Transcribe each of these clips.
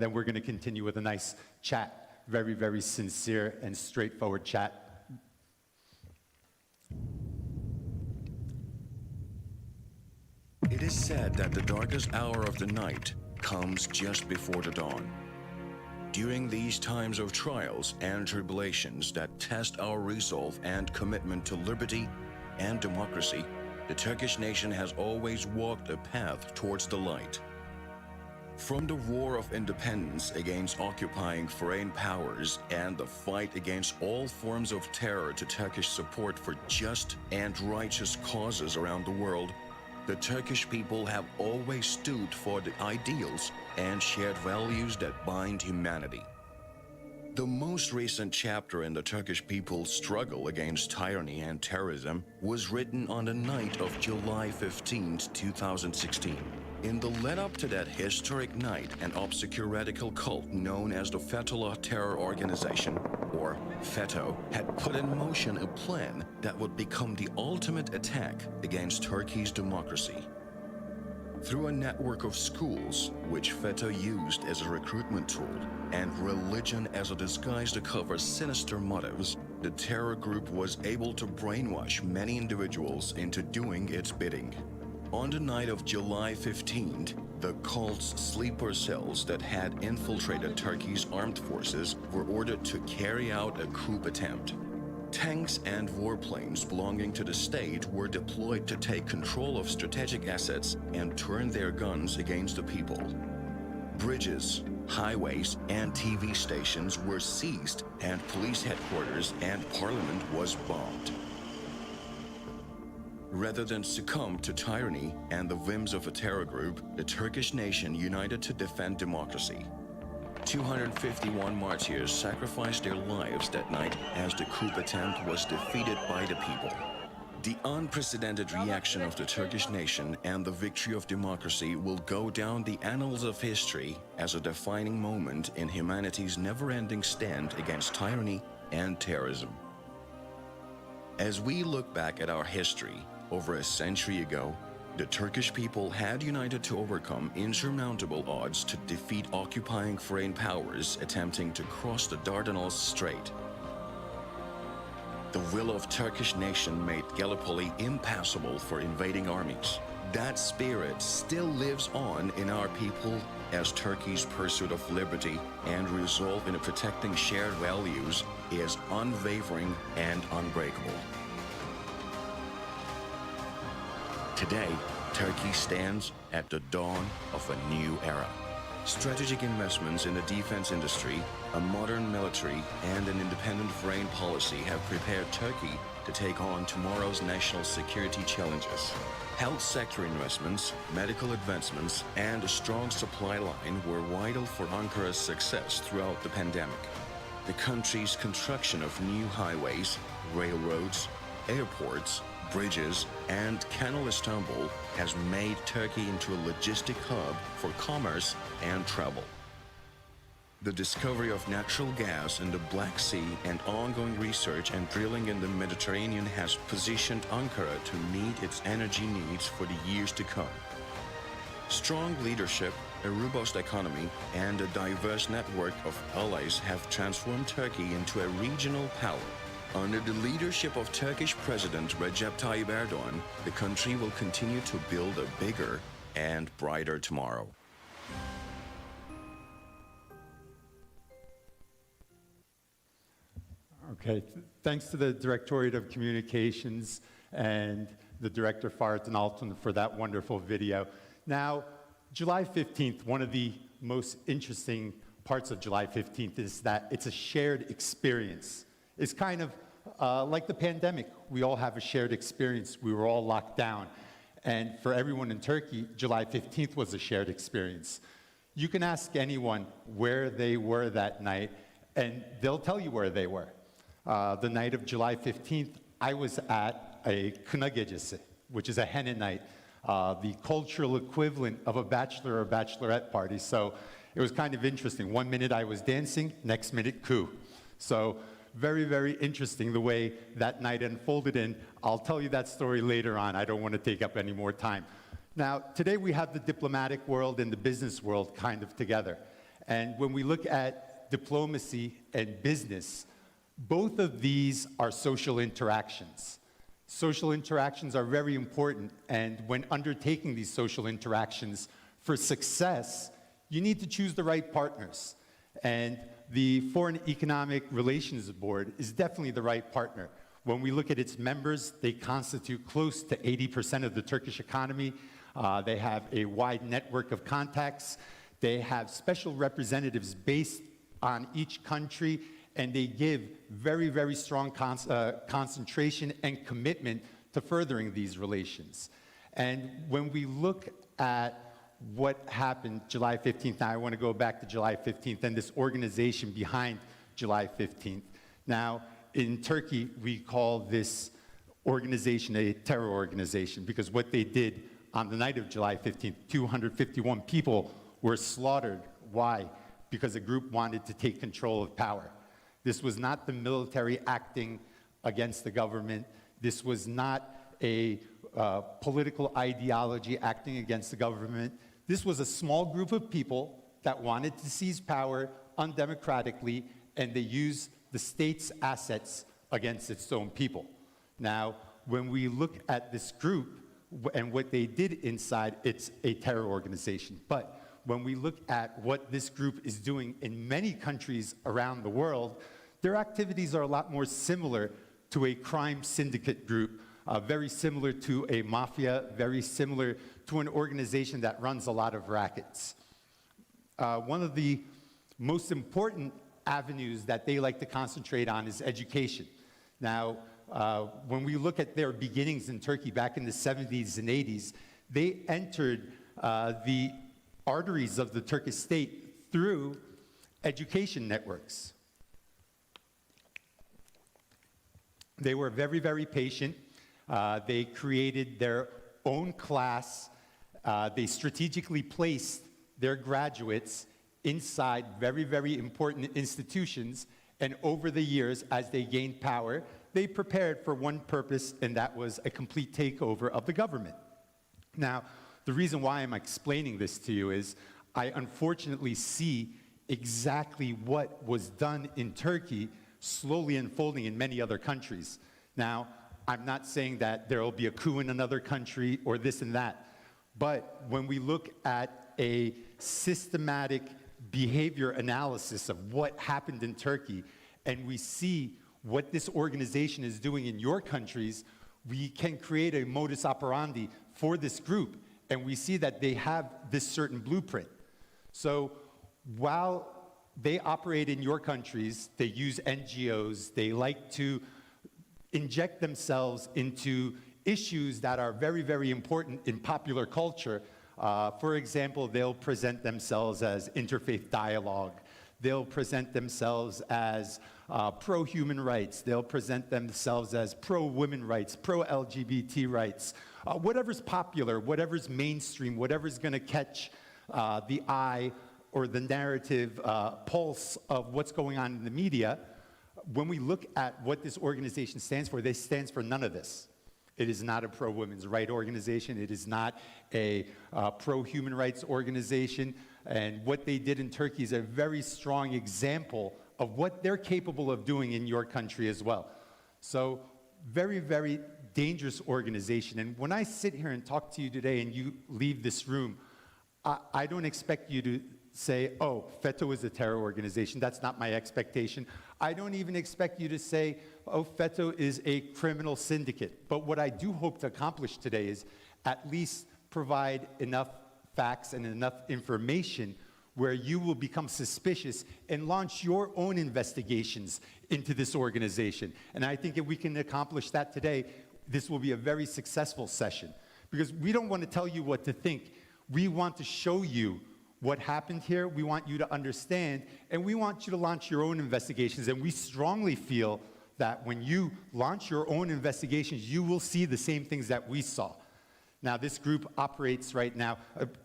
Then we're going to continue with a nice chat, very, very sincere and straightforward chat. It is said that the darkest hour of the night comes just before the dawn. During these times of trials and tribulations that test our resolve and commitment to liberty and democracy, the Turkish nation has always walked a path towards the light. From the war of independence against occupying foreign powers and the fight against all forms of terror to Turkish support for just and righteous causes around the world, the Turkish people have always stood for the ideals and shared values that bind humanity. The most recent chapter in the Turkish people's struggle against tyranny and terrorism was written on the night of July 15, 2016. In the lead-up to that historic night, an obscure radical cult known as the Fethullah Terror Organization, or FETÖ, had put in motion a plan that would become the ultimate attack against Turkey's democracy. Through a network of schools, which FETÖ used as a recruitment tool, and religion as a disguise to cover sinister motives, the terror group was able to brainwash many individuals into doing its bidding. On the night of July 15th, the cult's sleeper cells that had infiltrated Turkey's armed forces were ordered to carry out a coup attempt. Tanks and warplanes belonging to the state were deployed to take control of strategic assets and turn their guns against the people. Bridges, highways, and TV stations were seized, and police headquarters and parliament was bombed. Rather than succumb to tyranny and the whims of a terror group, the Turkish nation united to defend democracy. 251 martyrs sacrificed their lives that night as the coup attempt was defeated by the people. The unprecedented reaction of the Turkish nation and the victory of democracy will go down the annals of history as a defining moment in humanity's never-ending stand against tyranny and terrorism. As we look back at our history, over a century ago, the Turkish people had united to overcome insurmountable odds to defeat occupying foreign powers attempting to cross the Dardanelles Strait. The will of Turkish nation made Gallipoli impassable for invading armies. That spirit still lives on in our people as Turkey's pursuit of liberty and resolve in protecting shared values is unwavering and unbreakable. Today, Turkey stands at the dawn of a new era. Strategic investments in the defense industry, a modern military, and an independent foreign policy have prepared Turkey to take on tomorrow's national security challenges. Health sector investments, medical advancements, and a strong supply line were vital for Ankara's success throughout the pandemic. The country's construction of new highways, railroads, airports, bridges, and Canal Istanbul has made Turkey into a logistic hub for commerce and travel. The discovery of natural gas in the Black Sea and ongoing research and drilling in the Mediterranean has positioned Ankara to meet its energy needs for the years to come. Strong leadership, a robust economy, and a diverse network of allies have transformed Turkey into a regional power. Under the leadership of Turkish President Recep Tayyip Erdogan, the country will continue to build a bigger and brighter tomorrow. Okay, thanks to the Directorate of Communications and the Director Fahrettin Altun for that wonderful video. Now, July 15th, one of the most interesting parts of July 15th is that it's a shared experience. It's kind of like the pandemic. We all have a shared experience. We were all locked down. And for everyone in Turkey, July 15th was a shared experience. You can ask anyone where they were that night, and they'll tell you where they were. The night of July 15th, I was at a Kına Gecesi, which is a henna night, the cultural equivalent of a bachelor or bachelorette party. So it was kind of interesting. 1 minute I was dancing, next minute coup. So very, very interesting the way that night unfolded, and I'll tell you that story later on. I don't want to take up any more time. Now, today we have the diplomatic world and the business world kind of together. And when we look at diplomacy and business, both of these are social interactions. Social interactions are very important, and when undertaking these social interactions for success, you need to choose the right partners. And the Foreign Economic Relations Board is definitely the right partner. When we look at its members, they constitute close to 80% of the Turkish economy. They have a wide network of contacts. They have special representatives based on each country, and they give very, very strong concentration and commitment to furthering these relations. And when we look at what happened July 15th, now I want to go back to July 15th and this organization behind July 15th. Now, in Turkey, we call this organization a terror organization because what they did on the night of July 15th, 251 people were slaughtered. Why? Because a group wanted to take control of power. This was not the military acting against the government. This was not a political ideology acting against the government. This was a small group of people that wanted to seize power undemocratically, and they used the state's assets against its own people. Now, when we look at this group and what they did inside, it's a terror organization. But when we look at what this group is doing in many countries around the world, their activities are a lot more similar to a crime syndicate group, very similar to a mafia, very similar to an organization that runs a lot of rackets. One of the most important avenues that they like to concentrate on is education. Now, when we look at their beginnings in Turkey back in the 70s and 80s, they entered the arteries of the Turkish state through education networks. They were very, very patient. They created their own class. They strategically placed their graduates inside very, very important institutions. And over the years, as they gained power, they prepared for one purpose, and that was a complete takeover of the government. Now, the reason why I'm explaining this to you is I unfortunately see exactly what was done in Turkey slowly unfolding in many other countries. Now, I'm not saying that there will be a coup in another country or this and that, but when we look at a systematic behavior analysis of what happened in Turkey, and we see what this organization is doing in your countries, we can create a modus operandi for this group, and we see that they have this certain blueprint. So while they operate in your countries, they use NGOs, they like to inject themselves into issues that are very, very important in popular culture. For example, they'll present themselves as interfaith dialogue. They'll present themselves as pro-human rights. They'll present themselves as pro-women rights, pro-LGBT rights. Whatever's popular, whatever's mainstream, whatever's going to catch the eye or the narrative pulse of what's going on in the media, when we look at what this organization stands for, they stand for none of this. It is not a pro-women's rights organization. It is not a pro-human rights organization. And what they did in Turkey is a very strong example of what they're capable of doing in your country as well. So very, very dangerous organization. And when I sit here and talk to you today and you leave this room, I don't expect you to say, oh, FETÖ is a terror organization. That's not my expectation. I don't even expect you to say, oh, FETÖ is a criminal syndicate. But what I do hope to accomplish today is at least provide enough facts and enough information where you will become suspicious and launch your own investigations into this organization. And I think if we can accomplish that today, this will be a very successful session. Because we don't want to tell you what to think. We want to show you what happened here. We want you to understand, and we want you to launch your own investigations. And we strongly feel that when you launch your own investigations, you will see the same things that we saw. Now, this group operates right now.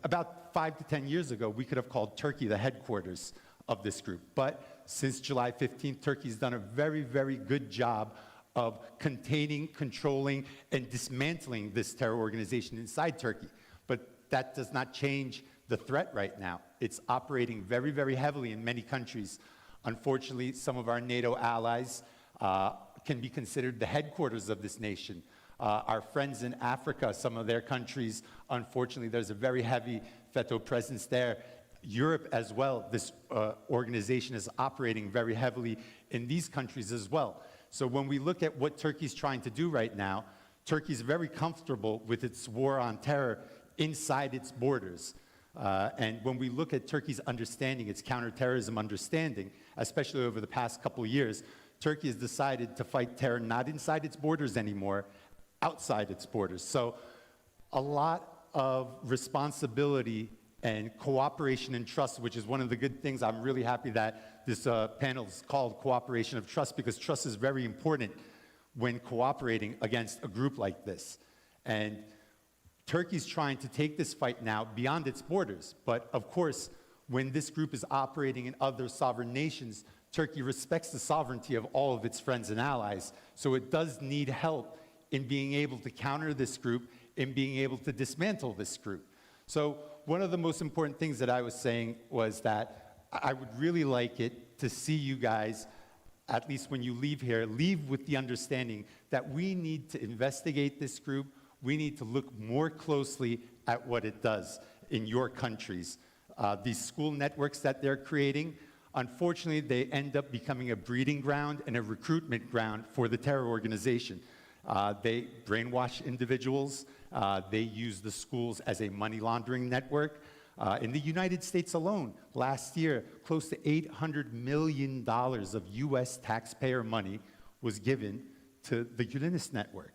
About 5 to 10 years ago, we could have called Turkey the headquarters of this group. But since July 15th, Turkey's done a very, very good job of containing, controlling, and dismantling this terror organization inside Turkey. But that does not change the threat right now. it's operating very, very heavily in many countries. Unfortunately, some of our NATO allies can be considered the headquarters of this nation. Our friends in Africa, some of their countries, unfortunately, there's a very heavy FETÖ presence there. Europe as well, this organization is operating very heavily in these countries as well. So when we look at what Turkey's trying to do right now, Turkey's very comfortable with its war on terror inside its borders. And when we look at Turkey's understanding, its counterterrorism understanding, especially over the past couple of years, Turkey has decided to fight terror not inside its borders anymore, outside its borders. So a lot of responsibility and cooperation and trust, which is one of the good things. I'm really happy that this panel is called Cooperation of Trust, because trust is very important when cooperating against a group like this. And Turkey's trying to take this fight now beyond its borders. But of course, when this group is operating in other sovereign nations, Turkey respects the sovereignty of all of its friends and allies. So it does need help in being able to counter this group, in being able to dismantle this group. So one of the most important things that I was saying was that I would really like it to see you guys, at least when you leave here, leave with the understanding that we need to investigate this group. We need to look more closely at what it does in your countries. These school networks that they're creating, unfortunately, they end up becoming a breeding ground and a recruitment ground for the terror organization. They brainwash individuals. They use the schools as a money laundering network. In the United States alone, last year, close to $800 million of US taxpayer money was given to the Uranus network.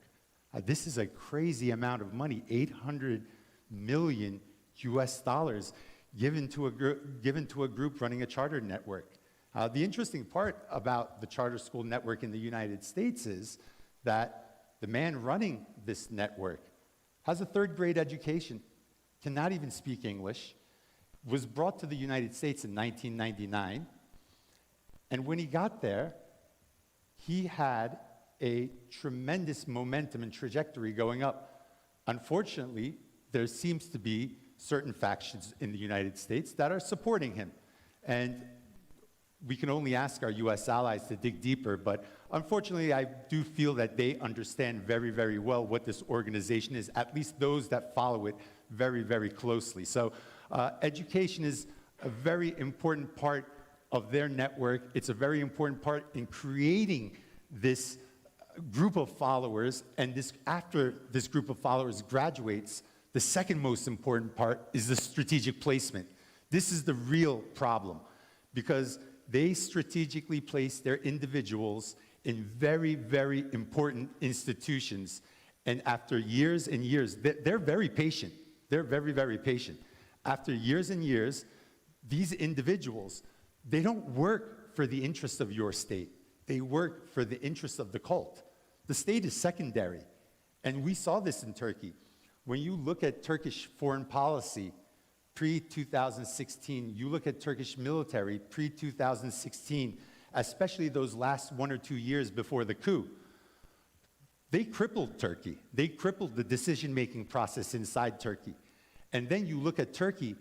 This is a crazy amount of money, 800 million US dollars given to a group running a charter network. The interesting part about the charter school network in the United States is that the man running this network has a third-grade education, cannot even speak English, was brought to the United States in 1999, and when he got there, he had a tremendous momentum and trajectory going up. Unfortunately, there seems to be certain factions in the United States that are supporting him, and we can only ask our US allies to dig deeper, but unfortunately, I do feel that they understand very, very well what this organization is, at least those that follow it very, very closely. So education is a very important part of their network. It's a very important part in creating this group of followers, and after this group of followers graduates, the second most important part is the strategic placement. This is the real problem, because they strategically place their individuals in very, very important institutions. And after years and years, they're very patient. They're very, very patient. After years and years, these individuals, they don't work for the interests of your state. They work for the interests of the cult. The state is secondary. And we saw this in Turkey. When you look at Turkish foreign policy, pre-2016, you look at Turkish military pre-2016, especially those last 1 or 2 years before the coup, they crippled Turkey. They crippled the decision-making process inside Turkey. And then you look at Turkey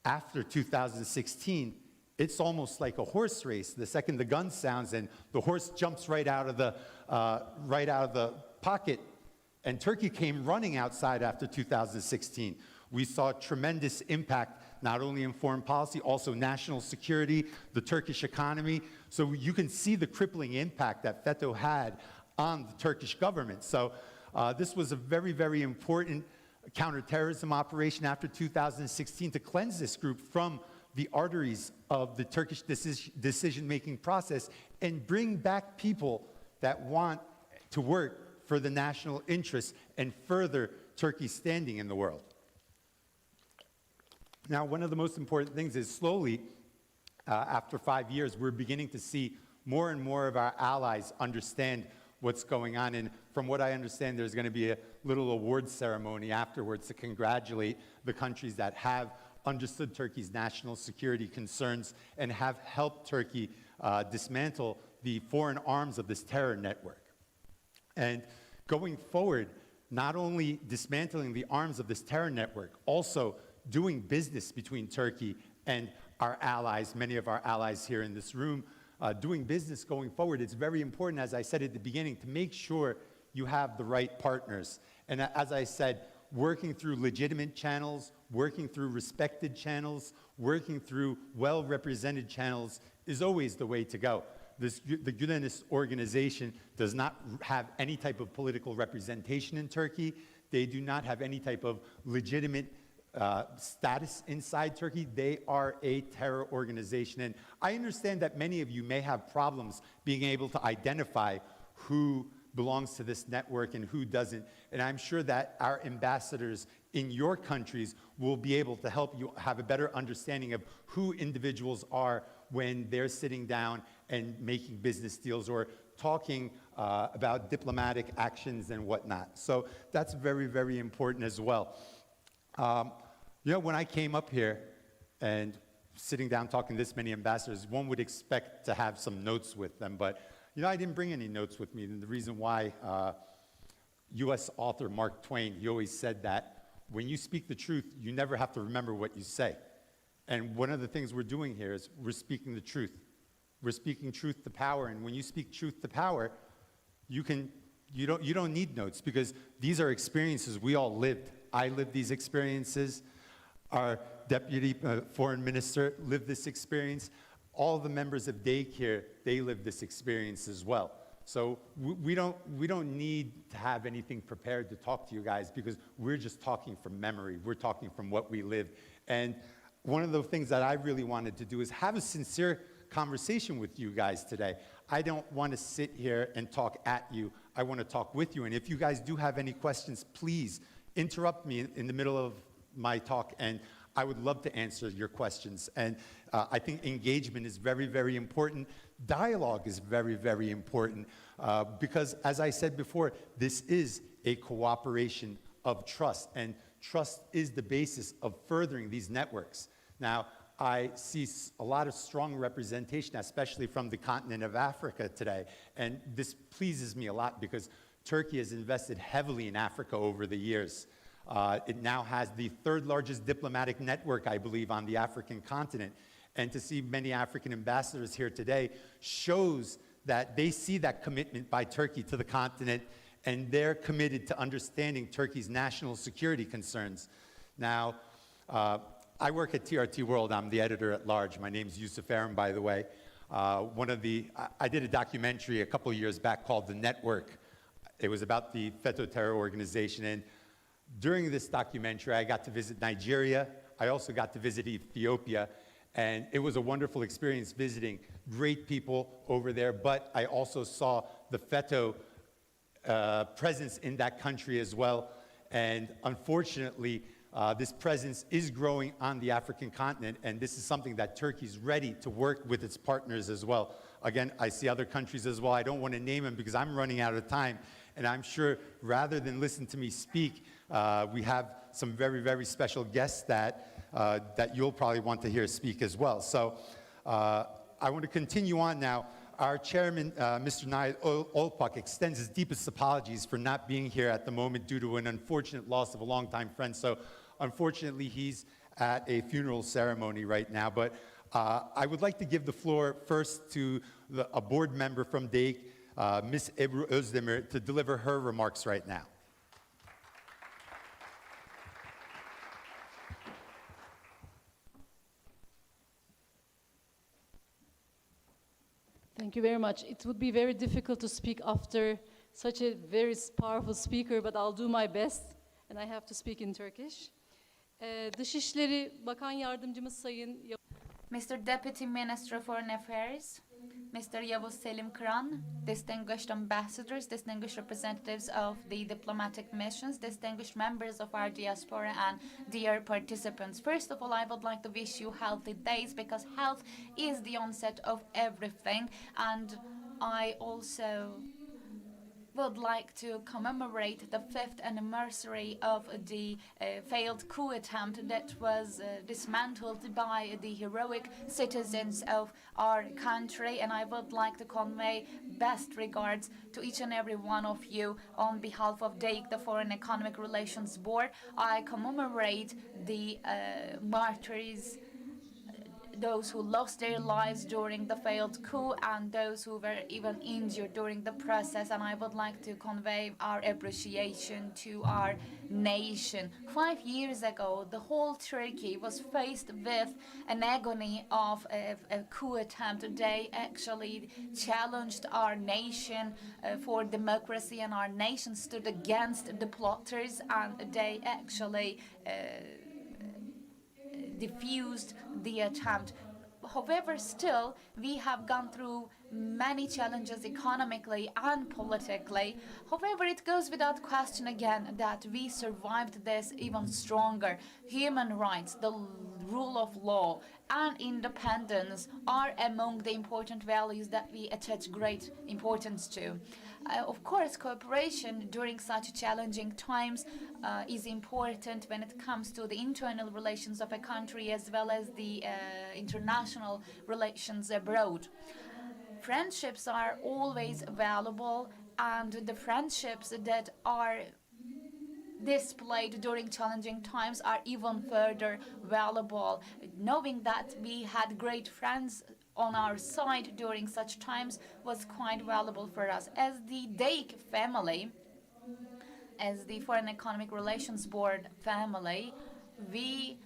after 2016, it's almost like a horse race. The second the gun sounds and the horse jumps right out of the pocket, and Turkey came running outside after 2016. We saw tremendous impact, not only in foreign policy, also national security, the Turkish economy. So you can see the crippling impact that FETÖ had on the Turkish government. So this was a very, very important counterterrorism operation after 2016 to cleanse this group from the arteries of the Turkish decision-making process and bring back people that want to work for the national interest and further Turkey's standing in the world. Now, one of the most important things is slowly, after 5 years, we're beginning to see more and more of our allies understand what's going on. And from what I understand, there's going to be a little award ceremony afterwards to congratulate the countries that have understood Turkey's national security concerns and have helped Turkey dismantle the foreign arms of this terror network. And going forward, not only dismantling the arms of this terror network, also doing business between Turkey and our allies, many of our allies here in this room, doing business going forward. It's very important, as I said at the beginning, to make sure you have the right partners. And as I said, working through legitimate channels, working through respected channels, working through well-represented channels is always the way to go. The Gülenist organization does not have any type of political representation in Turkey. They do not have any type of legitimate status inside Turkey. They are a terror organization. And I understand that many of you may have problems being able to identify who belongs to this network and who doesn't. And I'm sure that our ambassadors in your countries will be able to help you have a better understanding of who individuals are when they're sitting down and making business deals or talking about diplomatic actions and whatnot. So that's very, very important as well. You know, when I came up here and sitting down talking to this many ambassadors, one would expect to have some notes with them, but you know, I didn't bring any notes with me, and the reason why, U.S. author Mark Twain, he always said that when you speak the truth, you never have to remember what you say. And one of the things we're doing here is we're speaking the truth. We're speaking truth to power, and when you speak truth to power, you don't need notes, because these are experiences we all lived. I lived these experiences. Our deputy foreign minister lived this experience. All the members of DEİK here, they live this experience as well. So we don't need to have anything prepared to talk to you guys, because we're just talking from memory. We're talking from what we lived. And one of the things that I really wanted to do is have a sincere conversation with you guys today. I don't want to sit here and talk at you. I want to talk with you. And if you guys do have any questions, please interrupt me in the middle of my talk, and I would love to answer your questions. And I think engagement is very, very important. Dialogue is very, very important, because, as I said before, this is a cooperation of trust, and trust is the basis of furthering these networks. Now, I see a lot of strong representation, especially from the continent of Africa today, and this pleases me a lot, because Turkey has invested heavily in Africa over the years. It now has the third largest diplomatic network, I believe, on the African continent. And to see many African ambassadors here today shows that they see that commitment by Turkey to the continent, and they're committed to understanding Turkey's national security concerns. Now, I work at TRT World. I'm the editor at large. My name's Yusuf Aram, by the way. I did a documentary a couple of years back called The Network. It was about the FETÖ terror organization. And during this documentary, I got to visit Nigeria. I also got to visit Ethiopia. And it was a wonderful experience visiting great people over there. But I also saw the FETÖ presence in that country as well. And unfortunately, this presence is growing on the African continent. And this is something that Turkey's ready to work with its partners as well. Again, I see other countries as well. I don't want to name them because I'm running out of time. And I'm sure rather than listen to me speak, we have some very, very special guests that you'll probably want to hear speak as well. So I want to continue on now. Our chairman, Mr. Nayet Olpak, extends his deepest apologies for not being here at the moment due to an unfortunate loss of a longtime friend. So unfortunately, he's at a funeral ceremony right now. But I would like to give the floor first to a board member from DEİK, Ms. Ebru Özdemir, to deliver her remarks right now. Thank you very much. It would be very difficult to speak after such a very powerful speaker, but I'll do my best, and I have to speak in Turkish. Dışişleri Bakan Yardımcımız Sayın Mr. Deputy Minister of Foreign Affairs, Mr. Yavuz Selim Kıran, distinguished ambassadors, distinguished representatives of the diplomatic missions, distinguished members of our diaspora, and dear participants. First of all, I would like to wish you healthy days, because health is the onset of everything. And I also would like to commemorate the 5th anniversary of the failed coup attempt that was dismantled by the heroic citizens of our country. And I would like to convey best regards to each and every one of you on behalf of DEİK, the Foreign Economic Relations Board. I commemorate the martyrs those who lost their lives during the failed coup and those who were even injured during the process. And I would like to convey our appreciation to our nation. 5 years ago, the whole Turkey was faced with an agony of a coup attempt. They actually challenged our nation for democracy, and our nation stood against the plotters, and they actually diffused the attempt. However, still, we have gone through many challenges economically and politically. However, it goes without question again that we survived this even stronger. Human rights, the rule of law, and independence are among the important values that we attach great importance to. Of course, cooperation during such challenging times is important when it comes to the internal relations of a country as well as the international relations abroad. Friendships are always valuable, and the friendships that are displayed during challenging times are even further valuable. Knowing that we had great friends on our side during such times was quite valuable for us. As the DEİK family, as the Foreign Economic Relations Board family, we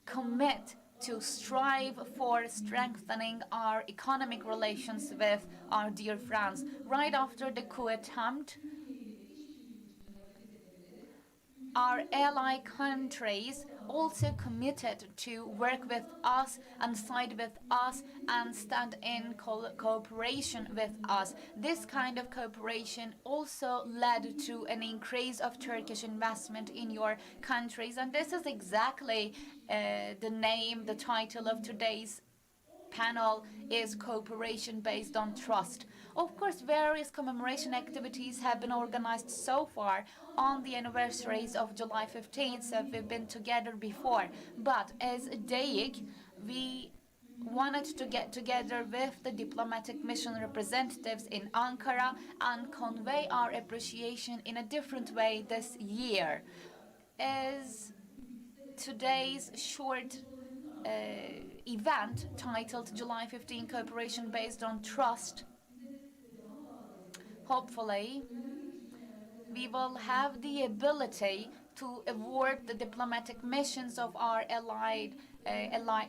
commit to strive for strengthening our economic relations with our dear friends. Right after the coup attempt, our ally countries also committed to work with us and side with us and stand in cooperation with us. This kind of cooperation also led to an increase of Turkish investment in your countries, and this is exactly the title of today's panel is Cooperation Based on Trust. Of course, various commemoration activities have been organized so far on the anniversaries of July 15th, so we've been together before. But as DEİK, we wanted to get together with the diplomatic mission representatives in Ankara and convey our appreciation in a different way this year. As today's short event titled July 15 Cooperation Based on Trust, hopefully we will have the ability to award the diplomatic missions of our allied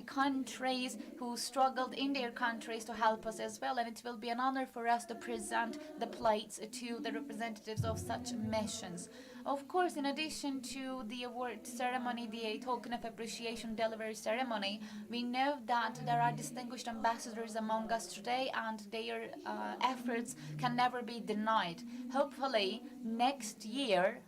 countries who struggled in their countries to help us as well, and it will be an honor for us to present the plates to the representatives of such missions. Of course, in addition to the award ceremony, the token of appreciation delivery ceremony, we know that there are distinguished ambassadors among us today, and their efforts can never be denied. Hopefully, next year,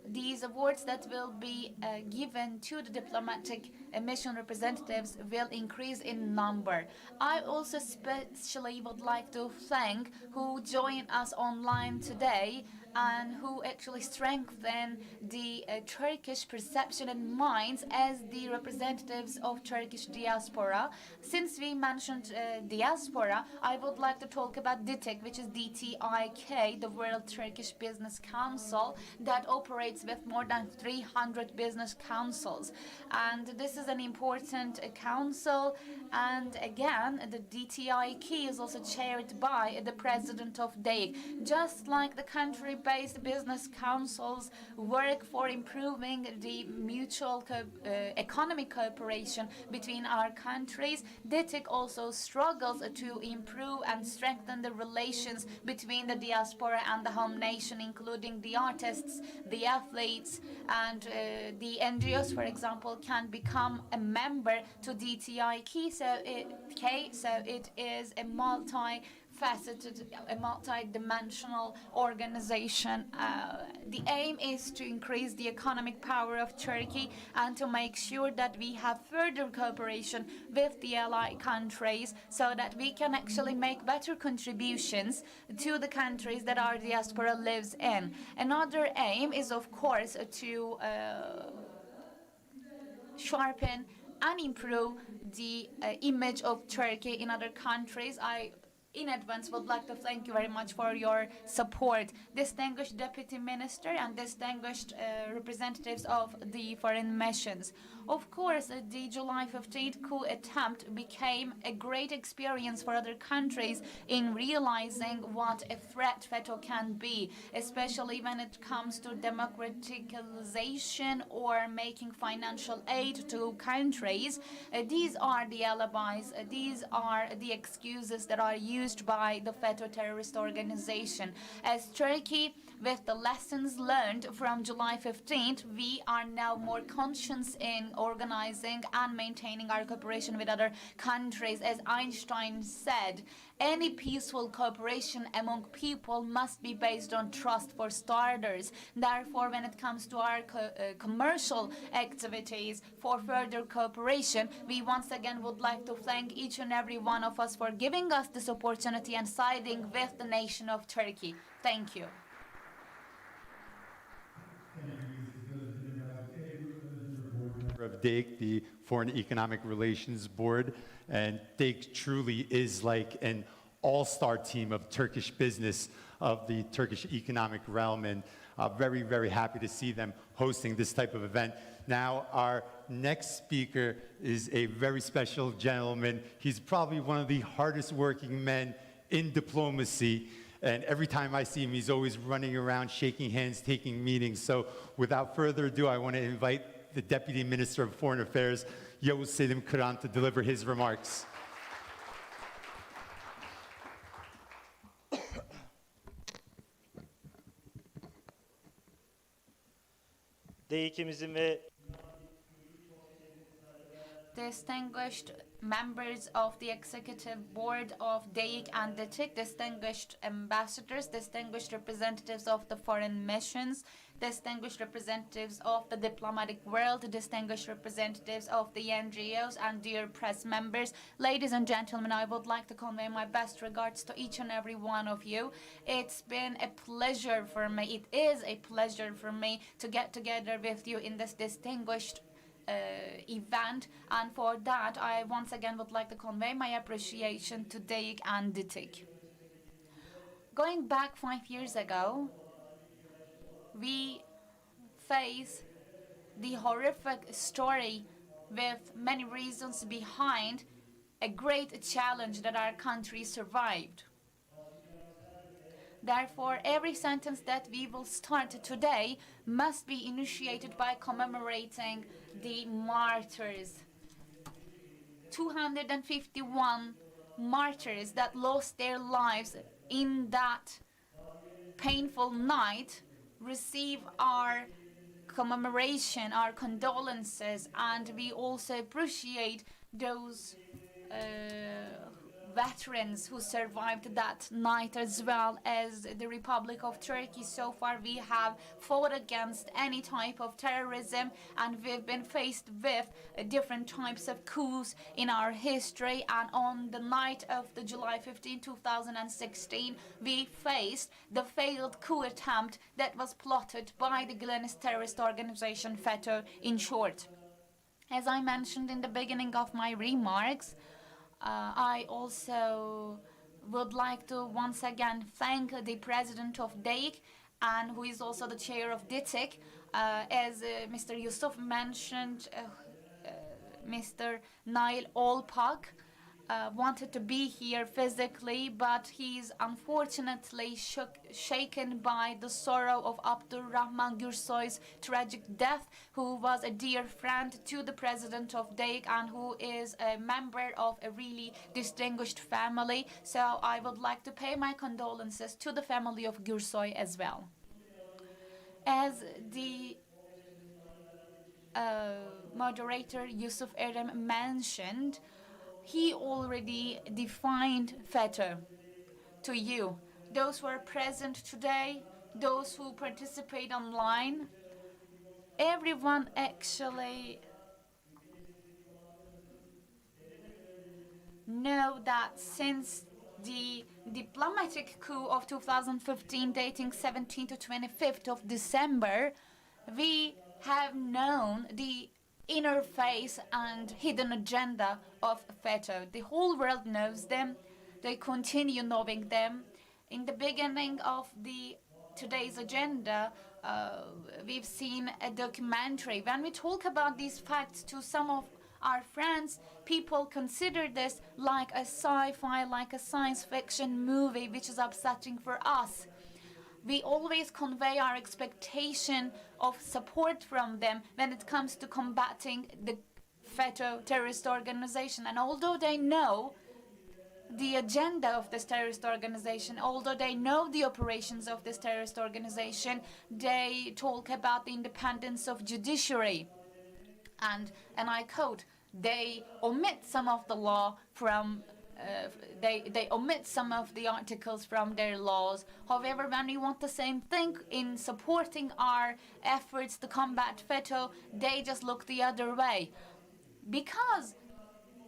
these awards that will be given to the diplomatic mission representatives will increase in number. I also especially would like to thank who joined us online today and who actually strengthen the Turkish perception and minds as the representatives of Turkish diaspora. Since we mentioned diaspora, I would like to talk about DİTİK, which is DTIK, the World Turkish Business Council, that operates with more than 300 business councils. And this is an important council, and again, the DTIK is also chaired by the president of DEİK. Just like the country-based business councils work for improving the mutual economic cooperation between our countries, DİTİK also struggles to improve and strengthen the relations between the diaspora and the home nation, including the artists, the athletes, and the NGOs, for example, can become a member to DTIK. So it is a multi-faceted, a multi-dimensional organization. The aim is to increase the economic power of Turkey and to make sure that we have further cooperation with the ally countries so that we can actually make better contributions to the countries that our diaspora lives in. Another aim is, of course, to sharpen and improve the image of Turkey in other countries. I in advance would like to thank you very much for your support. Distinguished Deputy Minister and distinguished representatives of the foreign missions. Of course, the July 15th coup attempt became a great experience for other countries in realizing what a threat FETÖ can be, especially when it comes to democratization or making financial aid to countries. These are the alibis, these are the excuses that are used by the FETÖ terrorist organization. As Turkey, with the lessons learned from July 15th, we are now more conscious in organizing and maintaining our cooperation with other countries. As Einstein said, any peaceful cooperation among people must be based on trust for starters. Therefore, when it comes to our commercial activities for further cooperation, we once again would like to thank each and every one of us for giving us this opportunity and siding with the nation of Turkey. Thank you. Of DEİK, the Foreign Economic Relations Board, and DEİK truly is like an all-star team of Turkish business, of the Turkish economic realm, and very, very happy to see them hosting this type of event. Now, our next speaker is a very special gentleman. He's probably one of the hardest working men in diplomacy, and every time I see him, he's always running around, shaking hands, taking meetings. So without further ado, I want to invite the Deputy Minister of Foreign Affairs, Yavuz Selim Kıran, to deliver his remarks. DEİK'imizin ve Distinguished members of the Executive Board of DEİK and DİTİK, distinguished ambassadors, distinguished representatives of the foreign missions, distinguished representatives of the diplomatic world, distinguished representatives of the NGOs, and dear press members, ladies and gentlemen, I would like to convey my best regards to each and every one of you. It's been a pleasure for me, it is a pleasure for me to get together with you in this distinguished event, and for that I once again would like to convey my appreciation to DEİK and DİTİK. Going back 5 years ago, we face the horrific story with many reasons behind a great challenge that our country survived. Therefore, every sentence that we will start today must be initiated by commemorating the martyrs. 251 martyrs that lost their lives in that painful night receive our commemoration, our condolences, and we also appreciate those veterans who survived that night, as well as the Republic of Turkey. So far we have fought against any type of terrorism, and we've been faced with different types of coups in our history, and on the night of the July 15, 2016, we faced the failed coup attempt that was plotted by the Gülenist terrorist organization FETÖ, in short. As I mentioned in the beginning of my remarks, I also would like to once again thank the president of DEİK, and who is also the chair of DİTİK. As Mr. Yusuf mentioned, Mr. Nail Olpak wanted to be here physically, but he's unfortunately shaken by the sorrow of Abdurrahman Gürsoy's tragic death, who was a dear friend to the president of DEİK and who is a member of a really distinguished family. So I would like to pay my condolences to the family of Gürsoy as well. As the moderator Yusuf Erem mentioned, he already defined FETÖ to you. Those who are present today, those who participate online, everyone actually know that since the diplomatic coup of 2015, dating 17th to 25th of December, we have known the inner face and hidden agenda of FETÖ. The whole world knows them. They continue knowing them. In the beginning of today's agenda, we've seen a documentary. When we talk about these facts to some of our friends, people consider this like a sci-fi, like a science fiction movie, which is upsetting for us. We always convey our expectation of support from them when it comes to combating the FETÖ terrorist organization. And although they know the agenda of this terrorist organization, although they know the operations of this terrorist organization, they talk about the independence of judiciary. And I quote, they omit some of the law from they omit some of the articles from their laws. However, when we want the same thing in supporting our efforts to combat FETÖ, they just look the other way. Because,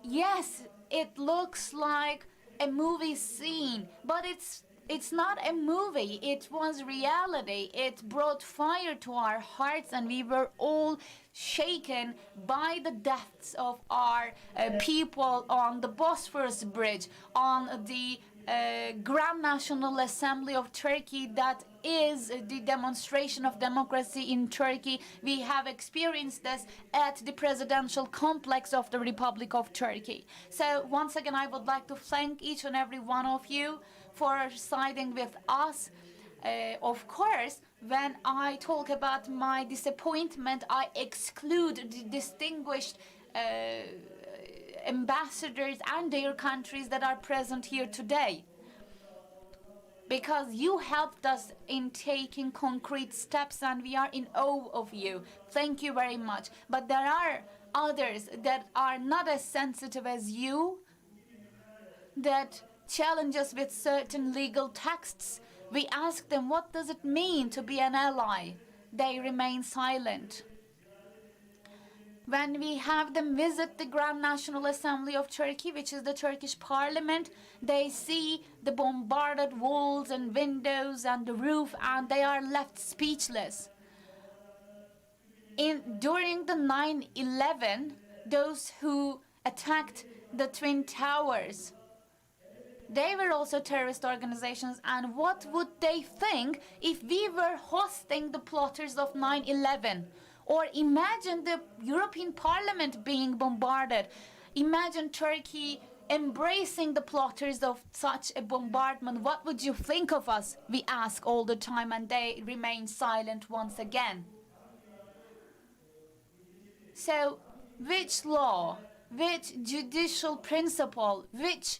yes, it looks like a movie scene, but it's not a movie. It was reality. It brought fire to our hearts, and we were all shaken by the deaths of our people on the Bosphorus Bridge, on the Grand National Assembly of Turkey, that is the demonstration of democracy in Turkey. We have experienced this at the presidential complex of the Republic of Turkey. So once again, I would like to thank each and every one of you for siding with us. Of course, when I talk about my disappointment, I exclude the distinguished ambassadors and their countries that are present here today, because you helped us in taking concrete steps, and we are in awe of you. Thank you very much. But there are others that are not as sensitive as you, that challenge us with certain legal texts. We ask them, what does it mean to be an ally? They remain silent. When we have them visit the Grand National Assembly of Turkey, which is the Turkish parliament, they see the bombarded walls and windows and the roof, and they are left speechless. During the 9/11, those who attacked the Twin Towers, they were also terrorist organizations, and what would they think if we were hosting the plotters of 9/11? Or imagine the European Parliament being bombarded. Imagine Turkey embracing the plotters of such a bombardment. What would you think of us? We ask all the time, and they remain silent once again. So, which law, which judicial principle, which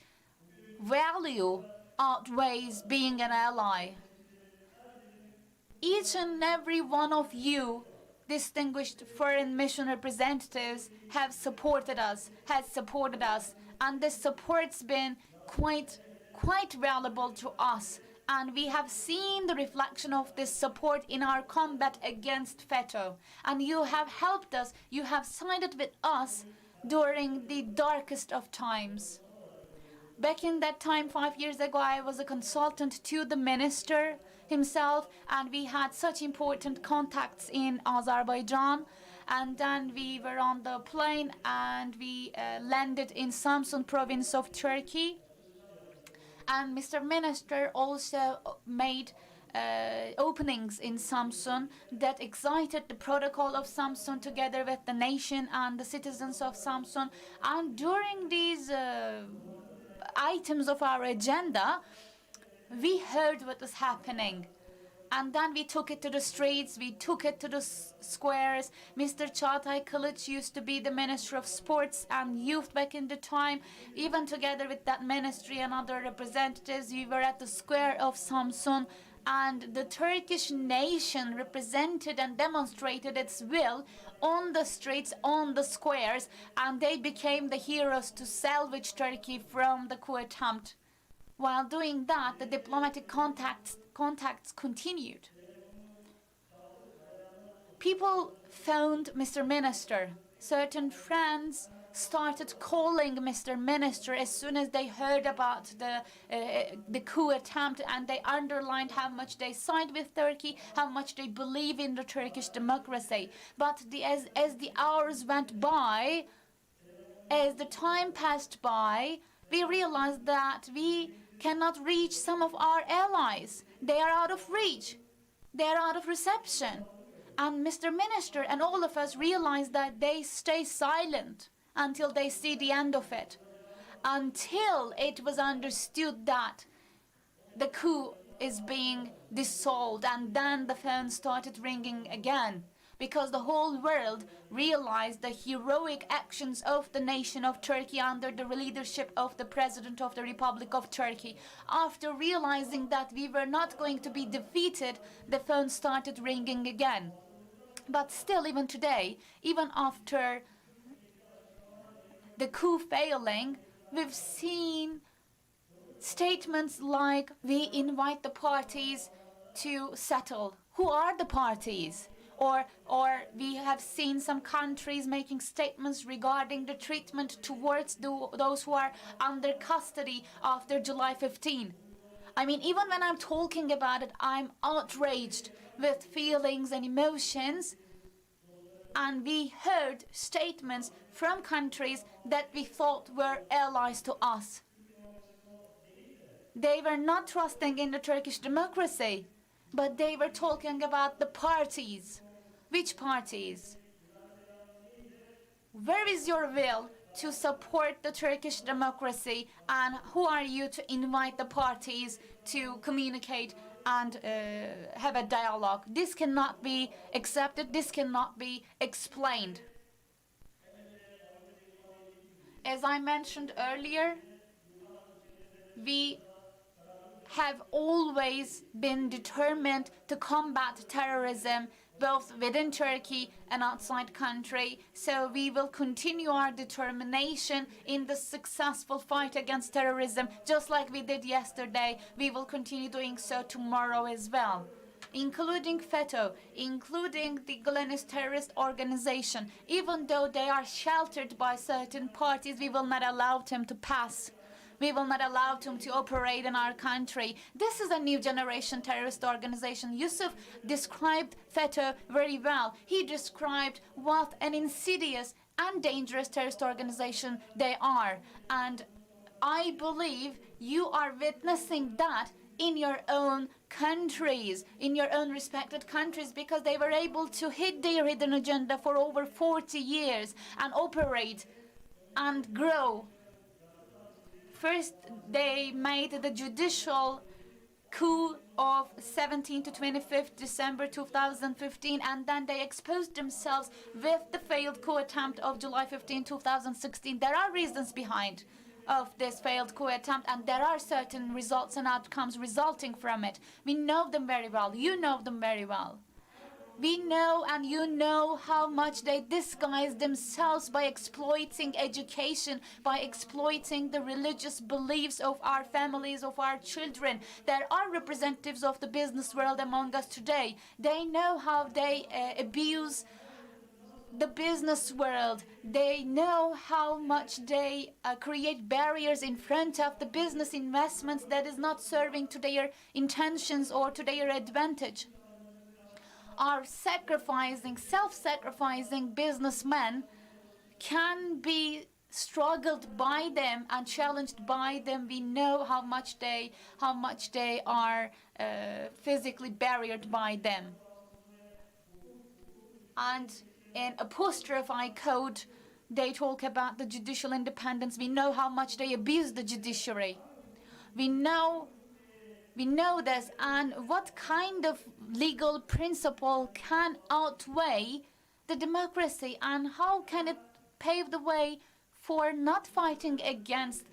value outweighs being an ally? Each and every one of you, distinguished foreign mission representatives, has supported us, and this support's been quite valuable to us, and we have seen the reflection of this support in our combat against FETÖ, and you have helped us, you have sided with us during the darkest of times. Back in that time, 5 years ago, I was a consultant to the minister himself, and we had such important contacts in Azerbaijan. And then we were on the plane, and we landed in Samsun province of Turkey. And Mr. Minister also made openings in Samsun that excited the protocol of Samsun together with the nation and the citizens of Samsun. And during these items of our agenda, we heard what was happening, and then we took it to the streets, we took it to the squares. Mr. Çağatay Kılıç used to be the Minister of Sports and Youth back in the time. Even together with that ministry and other representatives, we were at the square of Samsun, and the Turkish nation represented and demonstrated its will on the streets, on the squares, and they became the heroes to salvage Turkey from the coup attempt. While doing that, the diplomatic contacts continued. People phoned Mr. Minister. Certain friends started calling Mr. Minister as soon as they heard about the coup attempt, and they underlined how much they side with Turkey, how much they believe in the Turkish democracy. But as the hours went by, as the time passed by, we realized that we cannot reach some of our allies. They are out of reach. they're out of reception. And Mr. Minister and all of us realize that they stay silent until they see the end of it. Until it was understood that the coup is being dissolved, and then the phone started ringing again, because the whole world realized the heroic actions of the nation of Turkey under the leadership of the President of the Republic of Turkey. After realizing that we were not going to be defeated, the phone started ringing again. But still, even today, even after the coup failing, we've seen statements like, we invite the parties to settle. Who are the parties? Or we have seen some countries making statements regarding the treatment towards those who are under custody after July 15. I mean, even when I'm talking about it, I'm outraged with feelings and emotions. And we heard statements from countries that we thought were allies to us. They were not trusting in the Turkish democracy, but they were talking about the parties. Which parties? Where is your will to support the Turkish democracy, and who are you to invite the parties to communicate and have a dialogue? This cannot be accepted, this cannot be explained. As I mentioned earlier, we have always been determined to combat terrorism both within Turkey and outside country. So we will continue our determination in the successful fight against terrorism, just like we did yesterday. We will continue doing so tomorrow as well, including FETÖ, including the Gülenist terrorist organization. Even though they are sheltered by certain parties, we will not allow them to pass. We will not allow them to operate in our country. This is a new generation terrorist organization. Yusuf described FETÖ very well. He described what an insidious and dangerous terrorist organization they are. And I believe you are witnessing that in your own countries, in your own respected countries, because they were able to hit their hidden agenda for over 40 years and operate and grow. First, they made the judicial coup of 17th to 25th December 2015, and then they exposed themselves with the failed coup attempt of July 15, 2016. There are reasons behind of this failed coup attempt, and there are certain results and outcomes resulting from it. We know them very well. You know them very well. We know, and you know, how much they disguise themselves by exploiting education, by exploiting the religious beliefs of our families, of our children. There are representatives of the business world among us today. They know how they abuse the business world. They know how much they create barriers in front of the business investments that is not serving to their intentions or to their advantage. Our self-sacrificing businessmen can be struggled by them and challenged by them. We know how much they are physically barriered by them. And in apostrophe code, they talk about the judicial independence. We know how much they abuse the judiciary. We know this, and what kind of legal principle can outweigh the democracy, and how can it pave the way for not fighting against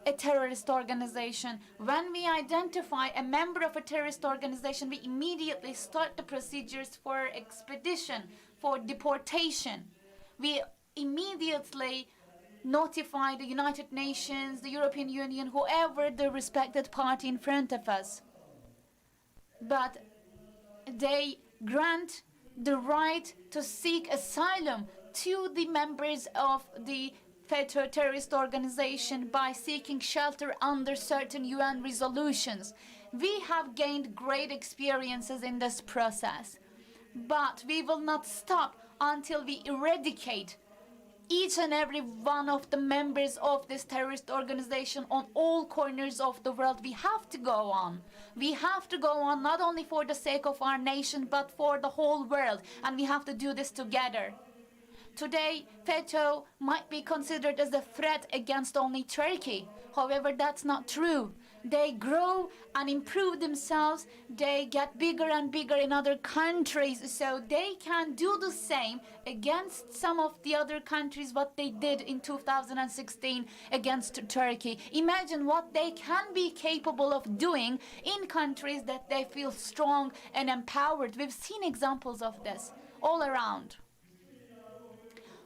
a terrorist organization? When we identify a member of a terrorist organization, we immediately start the procedures for expedition, for deportation. We immediately notify the United Nations, the European Union, whoever the respected party in front of us. But they grant the right to seek asylum to the members of the FETÖ terrorist organization by seeking shelter under certain UN resolutions. We have gained great experiences in this process, but we will not stop until we eradicate each and every one of the members of this terrorist organization on all corners of the world. We have to go on. We have to go on not only for the sake of our nation, but for the whole world. And we have to do this together. Today, FETÖ might be considered as a threat against only Turkey. However, that's not true. They grow and improve themselves. They get bigger and bigger in other countries. So they can do the same against some of the other countries what they did in 2016 against Turkey. Imagine what they can be capable of doing in countries that they feel strong and empowered. We've seen examples of this all around.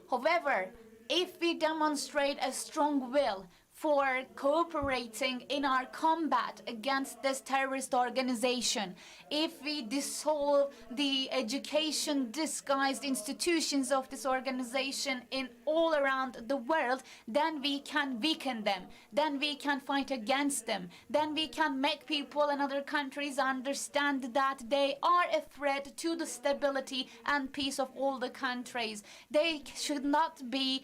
However, if we demonstrate a strong will for cooperating in our combat against this terrorist organization, if we dissolve the education disguised institutions of this organization in all around the world, then we can weaken them, then we can fight against them, then we can make people in other countries understand that they are a threat to the stability and peace of all the countries. They should not be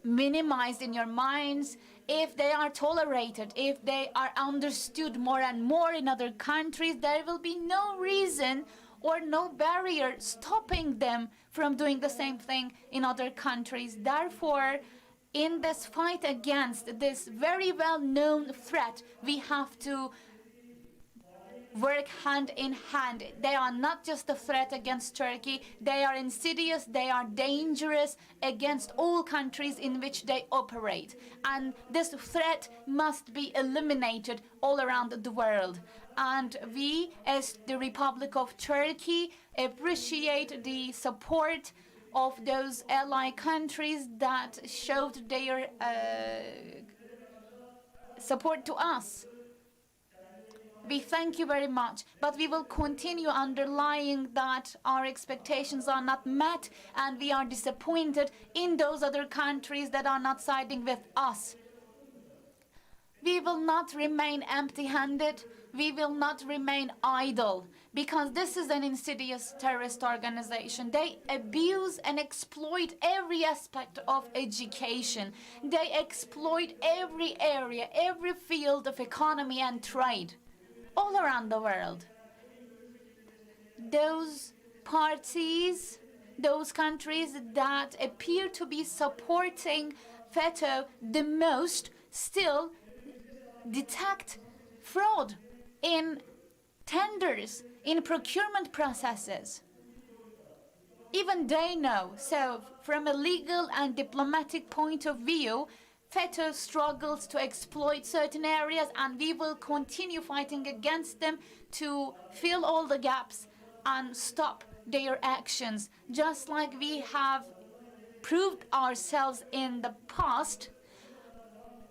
minimized in your minds. If they are tolerated, if they are understood more and more in other countries, there will be no reason or no barrier stopping them from doing the same thing in other countries. Therefore, in this fight against this very well-known threat, we have to work hand in hand. They are not just a threat against Turkey, they are insidious, they are dangerous against all countries in which they operate. And this threat must be eliminated all around the world. And we, as the Republic of Turkey, appreciate the support of those ally countries that showed their support to us. We thank you very much, but we will continue underlying that our expectations are not met and we are disappointed in those other countries that are not siding with us. We will not remain empty-handed. We will not remain idle, because this is an insidious terrorist organization. They abuse and exploit every aspect of education. They exploit every area, every field of economy and trade all around the world. Those parties, those countries that appear to be supporting FETÖ the most still detect fraud in tenders, in procurement processes. Even they know. So from a legal and diplomatic point of view, FETÖ struggles to exploit certain areas, and we will continue fighting against them to fill all the gaps and stop their actions. Just like we have proved ourselves in the past,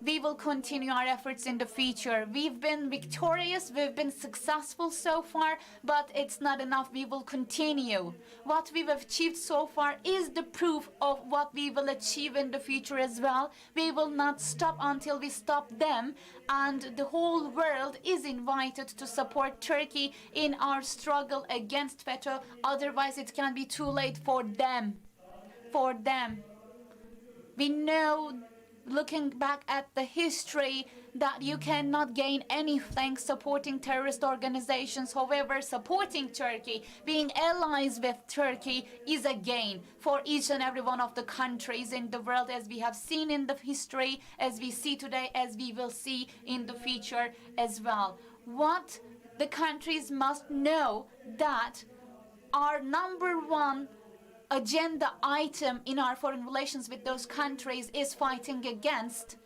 we will continue our efforts in the future. We've been victorious, we've been successful so far, but it's not enough. We will continue. What we've achieved so far is the proof of what we will achieve in the future as well. We will not stop until we stop them, and the whole world is invited to support Turkey in our struggle against FETÖ. Otherwise, it can be too late for them. For them. We know, looking back at the history, that you cannot gain anything supporting terrorist organizations. However, supporting Turkey, being allies with Turkey, is a gain for each and every one of the countries in the world, as we have seen in the history, as we see today, as we will see in the future as well. What the countries must know, that our number one agenda item in our foreign relations with those countries is fighting against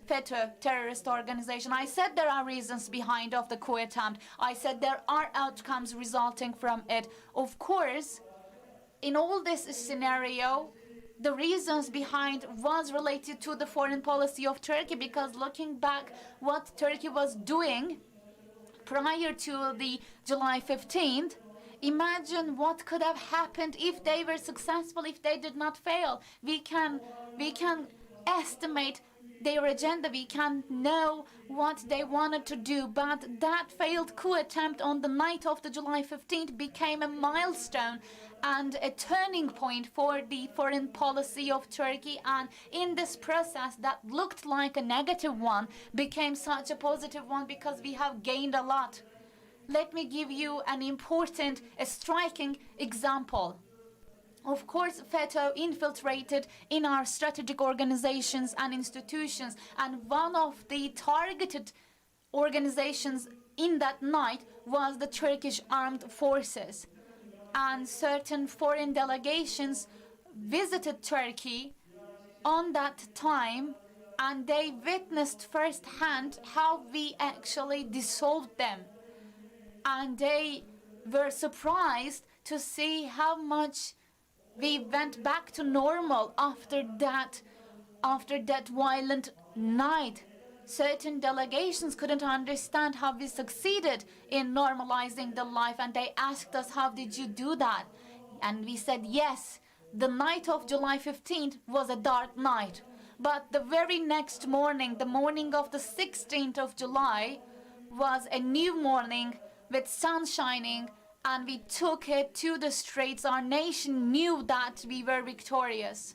FETÖ terrorist organization. I said there are reasons behind of the coup attempt. I said there are outcomes resulting from it. Of course, in all this scenario, the reasons behind was related to the foreign policy of Turkey, because looking back what Turkey was doing prior to the July 15th, imagine what could have happened if they were successful, if they did not fail. We can estimate their agenda, we can know what they wanted to do. But that failed coup attempt on the night of the July 15th became a milestone and a turning point for the foreign policy of Turkey. And in this process that looked like a negative one became such a positive one because we have gained a lot. Let me give you an important, a striking example. Of course, FETÖ infiltrated in our strategic organizations and institutions, and one of the targeted organizations in that night was the Turkish armed forces. And certain foreign delegations visited Turkey on that time, and they witnessed firsthand how we actually dissolved them. And they were surprised to see how much we went back to normal after that violent night. Certain delegations couldn't understand how we succeeded in normalizing the life, and they asked us, how did you do that? And we said, yes, the night of July 15th was a dark night. But the very next morning, the morning of the 16th of July, was a new morning with sun shining, and we took it to the streets. Our nation knew that we were victorious.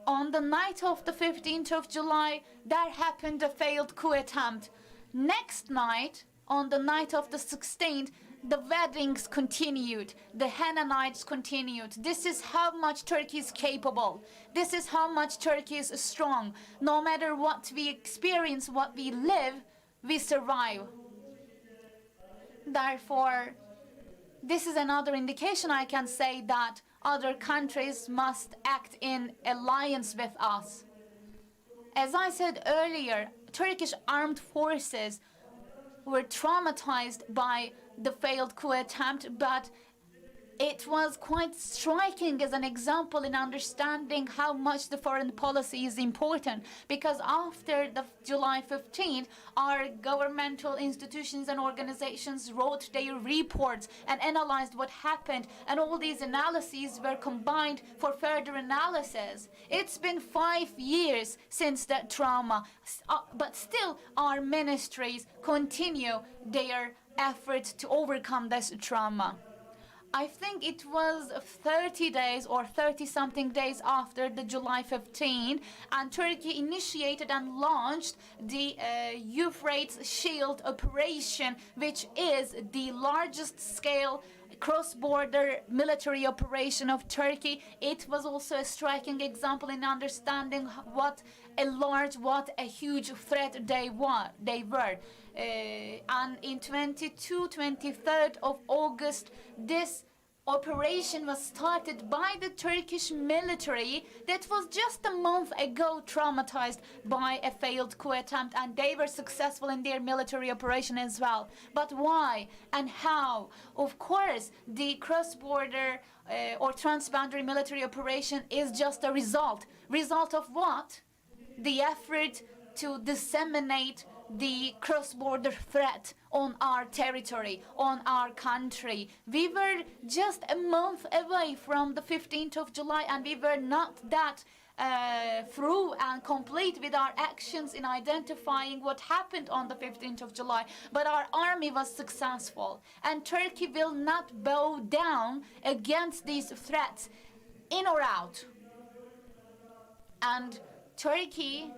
On the night of the 15th of July, there happened a failed coup attempt. Next night, on the night of the 16th, the weddings continued, the henna nights continued. This is how much Turkey is capable. This is how much Turkey is strong. No matter what we experience, what we live, we survive. Therefore, this is another indication I can say that other countries must act in alliance with us. As I said earlier, Turkish armed forces were traumatized by the failed coup attempt, but it was quite striking as an example in understanding how much the foreign policy is important, because after the July 15th, our governmental institutions and organizations wrote their reports and analyzed what happened, and all these analyses were combined for further analysis. It's been 5 years since that trauma, but still our ministries continue their effort to overcome this trauma. I think it was 30 days or 30-something days after the July 15, and Turkey initiated and launched the Euphrates Shield operation, which is the largest scale cross-border military operation of Turkey. It was also a striking example in understanding what a huge threat they were. And in 23rd of August, this operation was started by the Turkish military that was just a month ago traumatized by a failed coup attempt, and they were successful in their military operation as well. But why and how? Of course, the cross-border or transboundary military operation is just a result. Result of what? The effort to disseminate the cross-border threat on our territory, on our country. We were just a month away from the 15th of July, and we were not that through and complete with our actions in identifying what happened on the 15th of July. But our army was successful, and Turkey will not bow down against these threats, in or out. And Turkey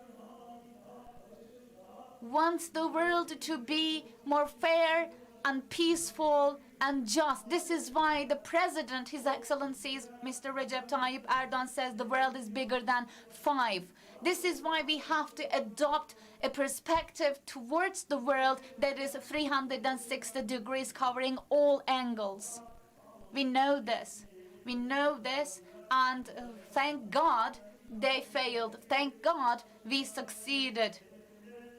wants the world to be more fair and peaceful and just. This is why the president, His Excellency Mr. Recep Tayyip Erdogan, says the world is bigger than 5. This is why we have to adopt a perspective towards the world that is 360 degrees, covering all angles. We know this. We know this, and thank God they failed. Thank God we succeeded.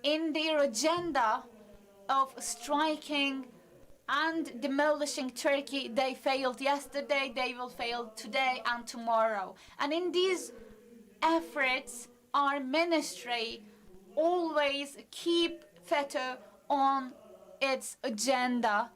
In their agenda of striking and demolishing Turkey, they failed yesterday, they will fail today and tomorrow. And in these efforts, our ministry always keep FETÖ on its agenda.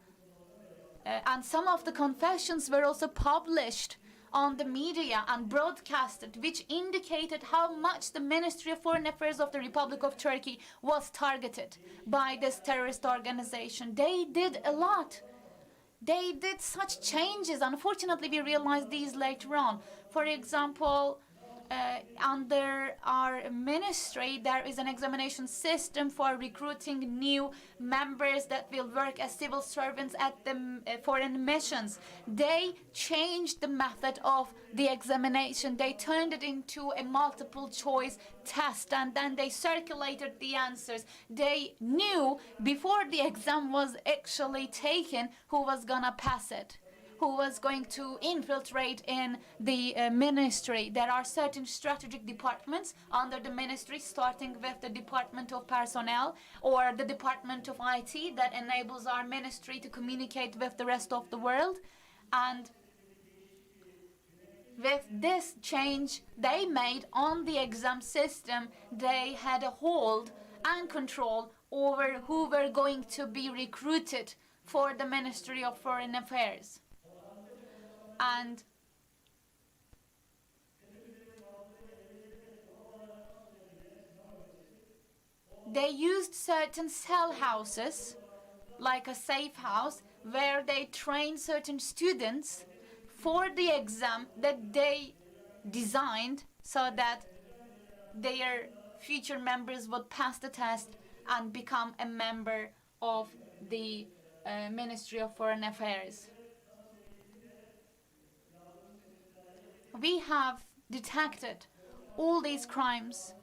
and some of the confessions were also published on the media and broadcasted, which indicated how much the Ministry of Foreign Affairs of the Republic of Turkey was targeted by this terrorist organization. They did a lot. They did such changes. Unfortunately, we realized these later on. For example, under our ministry, there is an examination system for recruiting new members that will work as civil servants at the foreign missions. They changed the method of the examination. They turned it into a multiple choice test, and then they circulated the answers. They knew before the exam was actually taken who was gonna pass it, who was going to infiltrate in the ministry. There are certain strategic departments under the ministry, starting with the Department of Personnel or the Department of IT, that enables our ministry to communicate with the rest of the world. And with this change they made on the exam system, they had a hold and control over who were going to be recruited for the Ministry of Foreign Affairs. And they used certain cell houses, like a safe house, where they trained certain students for the exam that they designed so that their future members would pass the test and become a member of the Ministry of Foreign Affairs. We have detected all these crimes,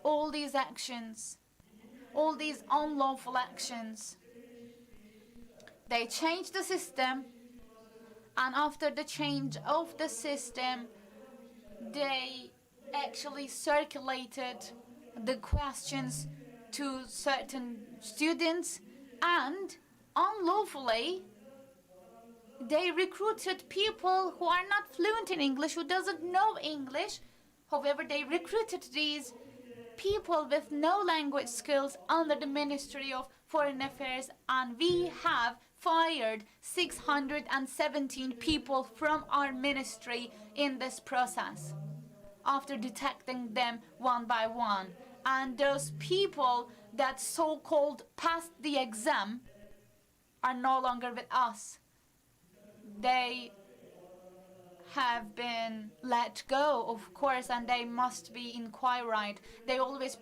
all these actions, all these unlawful actions. They changed the system, and after the change of the system, they actually circulated the questions to certain students, and unlawfully they recruited people who are not fluent in English, who doesn't know English. However, they recruited these people with no language skills under the Ministry of Foreign Affairs, and we have fired 617 people from our ministry in this process after detecting them one by one. And those people that so-called passed the exam are no longer with us. They have been let go, of course, and they must be inquired. They always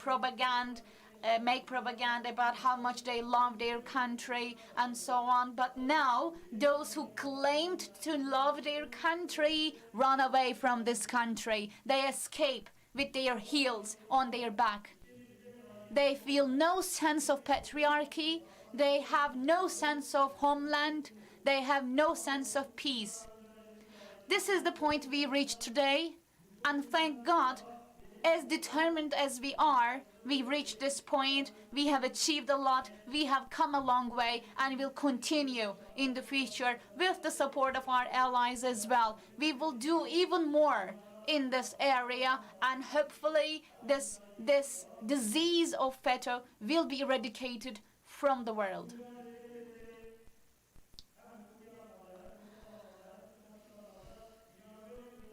make propaganda about how much they love their country and so on. But now, those who claimed to love their country run away from this country. They escape with their heels on their back. They feel no sense of patriarchy. They have no sense of homeland. They have no sense of peace. This is the point we reached today, and thank God, as determined as we are, we reached this point. We have achieved a lot. We have come a long way, and will continue in the future with the support of our allies as well. We will do even more in this area, and hopefully this disease of FETÖ will be eradicated from the world.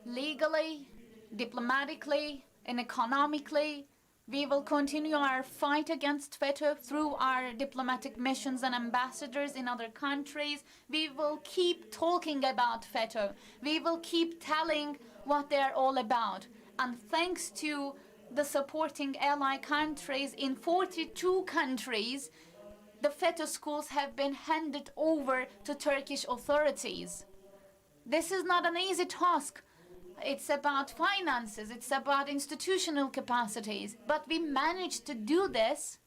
Legally, diplomatically, and economically, we will continue our fight against FETÖ through our diplomatic missions and ambassadors in other countries. We will keep talking about FETÖ. We will keep telling what they're all about. And thanks to the supporting ally countries in 42 countries, the FETÖ schools have been handed over to Turkish authorities. This is not an easy task. It's about finances, it's about institutional capacities. But we managed to do this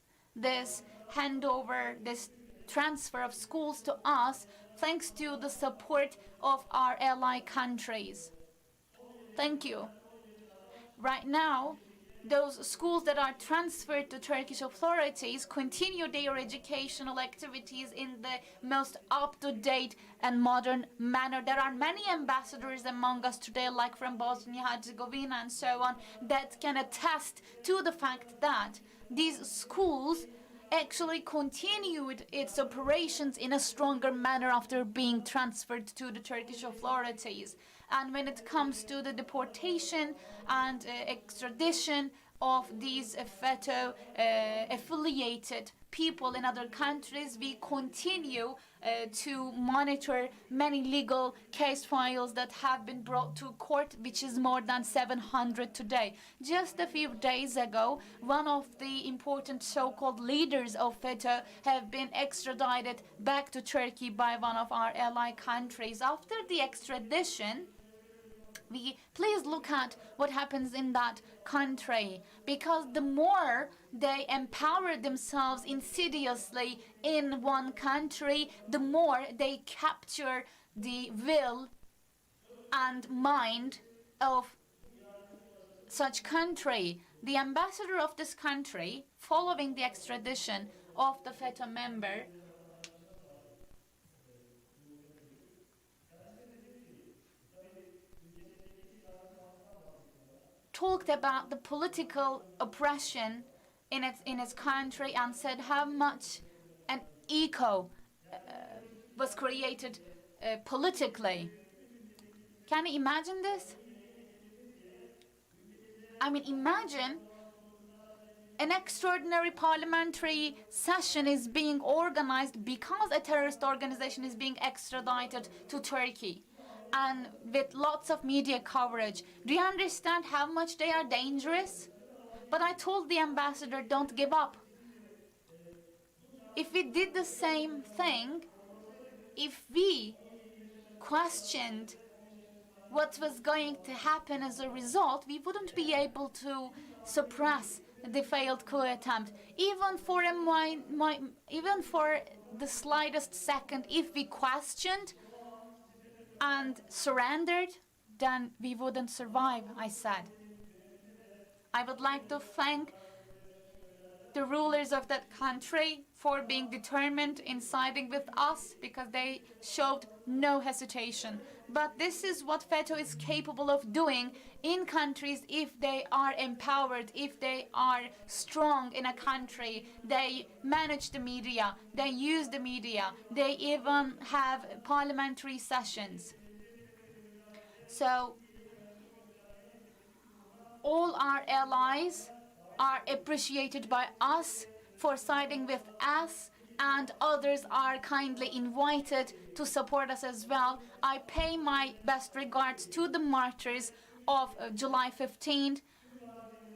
handover, this transfer of schools to us, thanks to the support of our ally countries. Thank you. Right now, those schools that are transferred to Turkish authorities continue their educational activities in the most up-to-date and modern manner. There are many ambassadors among us today, like from Bosnia-Herzegovina and so on, that can attest to the fact that these schools actually continued its operations in a stronger manner after being transferred to the Turkish authorities. And when it comes to the deportation and extradition of these FETÖ affiliated people in other countries, we continue to monitor many legal case files that have been brought to court, which is more than 700 today. Just a few days ago, one of the important so-called leaders of FETÖ have been extradited back to Turkey by one of our ally countries. After the extradition, please look at what happens in that country, because the more they empower themselves insidiously in one country, the more they capture the will and mind of such country. The ambassador of this country, following the extradition of the FETÖ member, talked about the political oppression in its country and said how much an echo was created politically. Can you imagine this? I mean, imagine an extraordinary parliamentary session is being organized because a terrorist organization is being extradited to Turkey, and with lots of media coverage. Do you understand how much they are dangerous? But I told the ambassador, don't give up. If we did the same thing, if we questioned what was going to happen as a result, we wouldn't be able to suppress the failed coup attempt. Even for the slightest second, if we questioned and surrendered, then we wouldn't survive, I said. I would like to thank the rulers of that country for being determined in siding with us, because they showed no hesitation. But this is what FETÖ is capable of doing in countries if they are empowered, if they are strong in a country. They manage the media, they use the media, they even have parliamentary sessions. So all our allies are appreciated by us for siding with us, and others are kindly invited to support us as well. I pay my best regards to the martyrs of July 15th.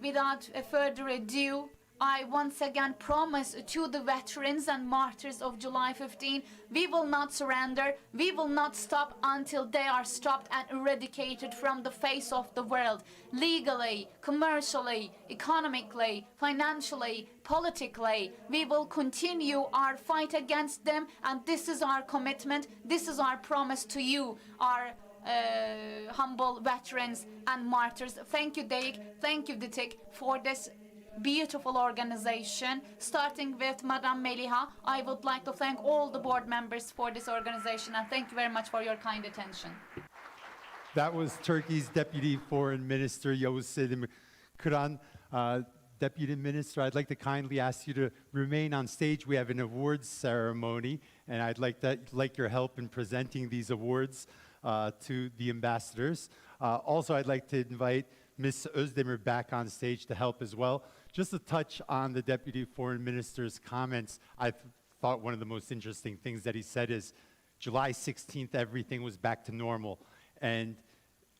Without further ado, I once again promise to the veterans and martyrs of July 15, we will not surrender, we will not stop until they are stopped and eradicated from the face of the world. Legally, commercially, economically, financially, politically, we will continue our fight against them, and this is our commitment, this is our promise to you, our humble veterans and martyrs. Thank you, DEİK, thank you, DİTİK, for this beautiful organization. Starting with Madame Meliha, I would like to thank all the board members for this organization, and thank you very much for your kind attention. That was Turkey's Deputy Foreign Minister, Yavuz Selim Kıran. Deputy Minister, I'd like to kindly ask you to remain on stage. We have an awards ceremony, and I'd like your help in presenting these awards to the ambassadors. Also, I'd like to invite Ms. Özdemir back on stage to help as well. Just to touch on the Deputy Foreign Minister's comments, I thought one of the most interesting things that he said is, July 16th, everything was back to normal. And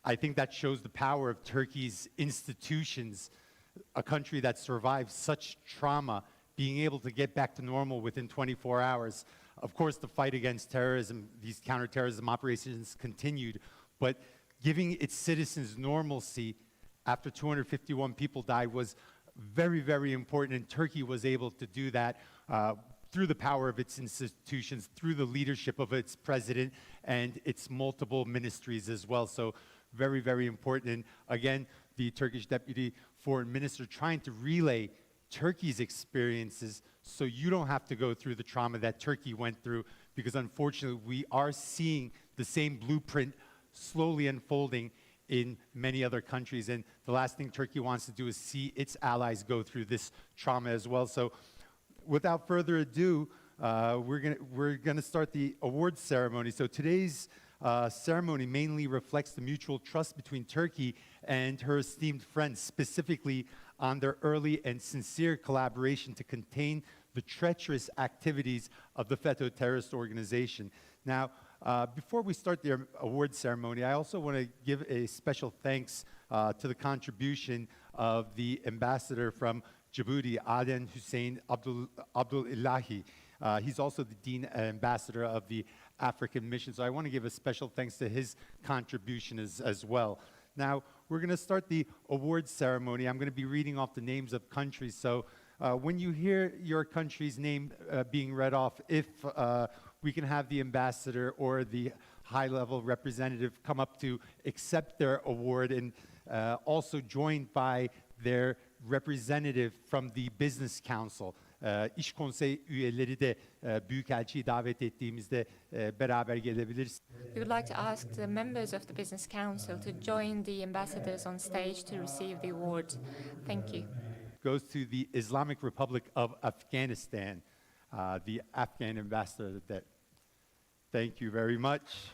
I think that shows the power of Turkey's institutions, a country that survived such trauma, being able to get back to normal within 24 hours. Of course, the fight against terrorism, these counterterrorism operations continued, but giving its citizens normalcy after 251 people died was very, very important, and Turkey was able to do that through the power of its institutions, through the leadership of its president and its multiple ministries as well. So very, very important. And again, the Turkish Deputy Foreign Minister trying to relay Turkey's experiences so you don't have to go through the trauma that Turkey went through, because unfortunately we are seeing the same blueprint slowly unfolding in many other countries. And the last thing Turkey wants to do is see its allies go through this trauma as well. So without further ado, we're gonna start the awards ceremony. So today's ceremony mainly reflects the mutual trust between Turkey and her esteemed friends, specifically on their early and sincere collaboration to contain the treacherous activities of the FETÖ terrorist organization. Now, before we start the awards ceremony, I also want to give a special thanks to the contribution of the ambassador from Djibouti, Aden Hussein Abdullahi. He's also the Dean Ambassador of the African Mission. So I want to give a special thanks to his contribution as well. Now, we're going to start the awards ceremony. I'm going to be reading off the names of countries. So when you hear your country's name being read off, if we can have the ambassador or the high-level representative come up to accept their award, and also joined by their representative from the Business Council. İş Konsey üyeleri de Büyükelçiyi davet ettiğimizde beraber gelebiliriz. We would like to ask the members of the Business Council to join the ambassadors on stage to receive the award. Thank you. Goes to the Islamic Republic of Afghanistan, the Afghan ambassador. Thank you very much.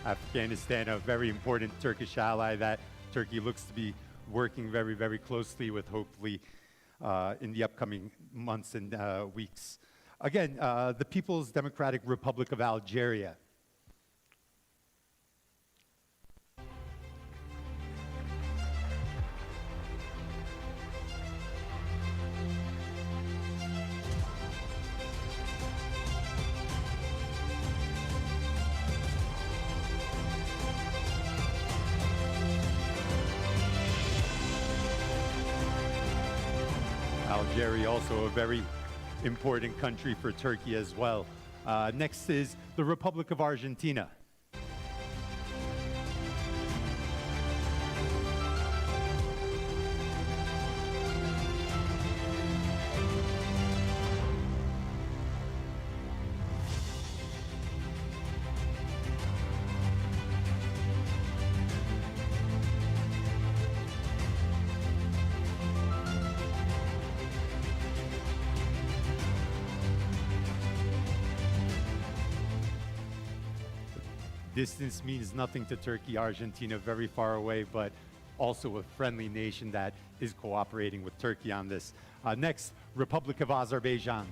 Afghanistan, a very important Turkish ally that Turkey looks to be working very, very closely with, hopefully, in the upcoming months and weeks. Again, the People's Democratic Republic of Algeria. Algeria, also a very important country for Turkey as well. Next is the Republic of Argentina. Distance means nothing to Turkey, Argentina, very far away, but also a friendly nation that is cooperating with Turkey on this. Next, Republic of Azerbaijan.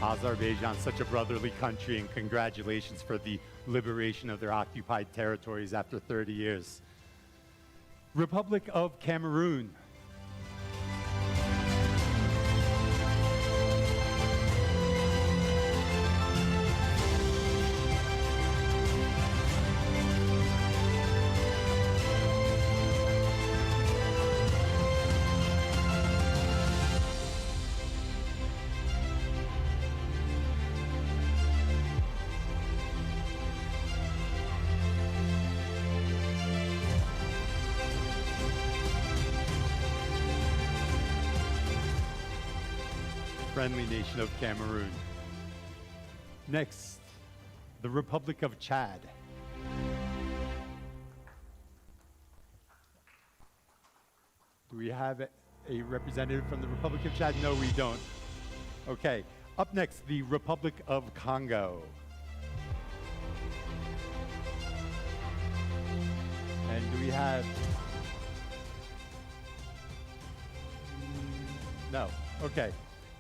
Azerbaijan, such a brotherly country, and congratulations for the liberation of their occupied territories after 30 years. Republic of Cameroon. Friendly nation of Cameroon. Next, the Republic of Chad. Do we have a representative from the Republic of Chad? No, we don't. Okay, up next, the Republic of Congo. And do we have... No, okay.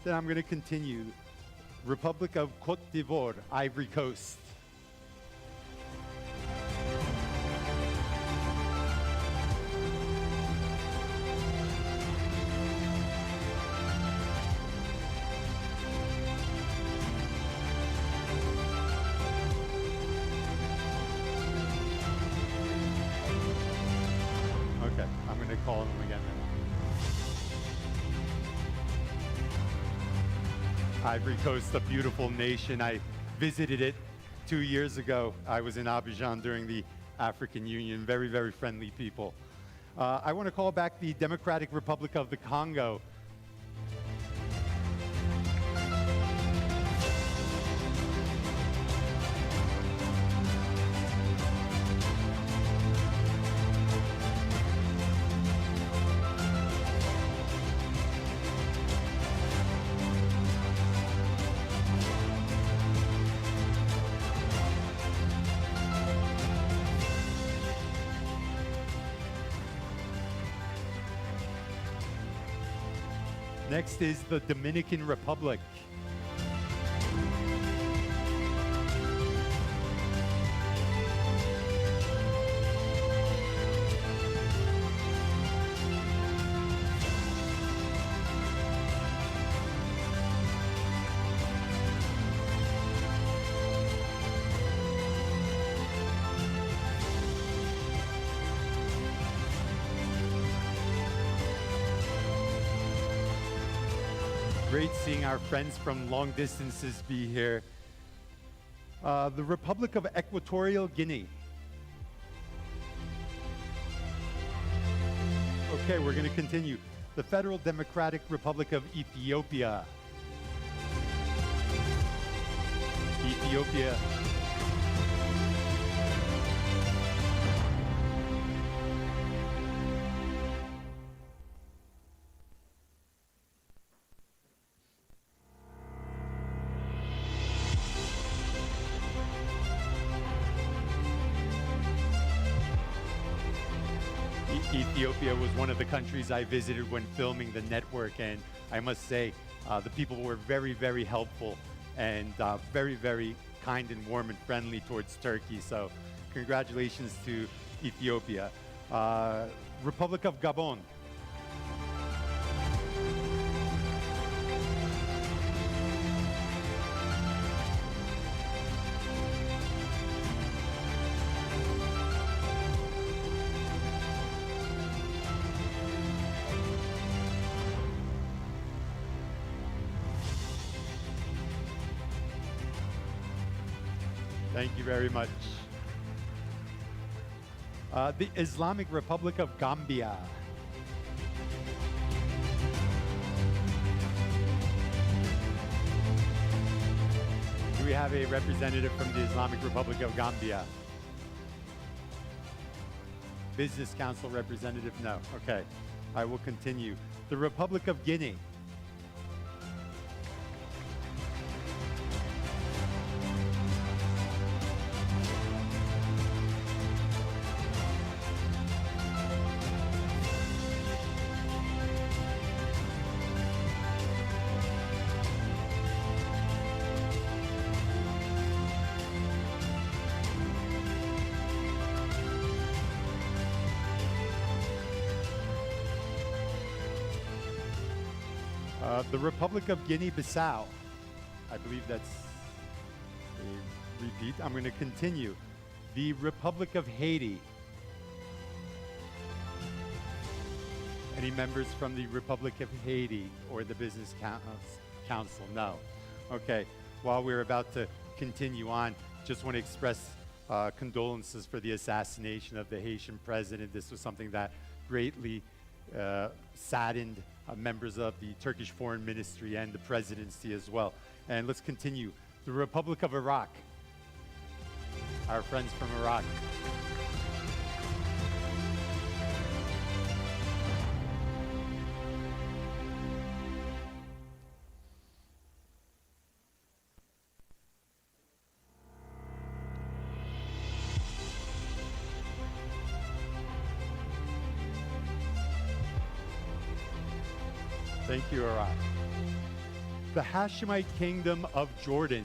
Then I'm going to continue. Republic of Côte d'Ivoire, Ivory Coast. to call them again then. Ivory Coast, a beautiful nation. I visited it 2 years ago. I was in Abidjan during the African Union. Very, very friendly people. I want to call back the Democratic Republic of the Congo. Next is the Dominican Republic. Great seeing our friends from long distances be here. The Republic of Equatorial Guinea. Okay, we're going to continue. The Federal Democratic Republic of Ethiopia. Ethiopia. Ethiopia was one of the countries I visited when filming the network, and I must say the people were very, very helpful and very, very kind and warm and friendly towards Turkey. So congratulations to Ethiopia. Republic of Gabon. Thank you very much. The Islamic Republic of Gambia. Do we have a representative from the Islamic Republic of Gambia? Business Council representative? No. Okay. I will continue. The Republic of Guinea. The Republic of Guinea-Bissau. I believe that's a repeat. I'm going to continue. The Republic of Haiti. Any members from the Republic of Haiti or the Business Council? No. Okay. While we're about to continue on, just want to express condolences for the assassination of the Haitian president. This was something that greatly saddened members of the Turkish Foreign Ministry and the presidency as well. And let's continue. The Republic of Iraq. Our friends from Iraq. Thank you, Iraq. The Hashemite Kingdom of Jordan.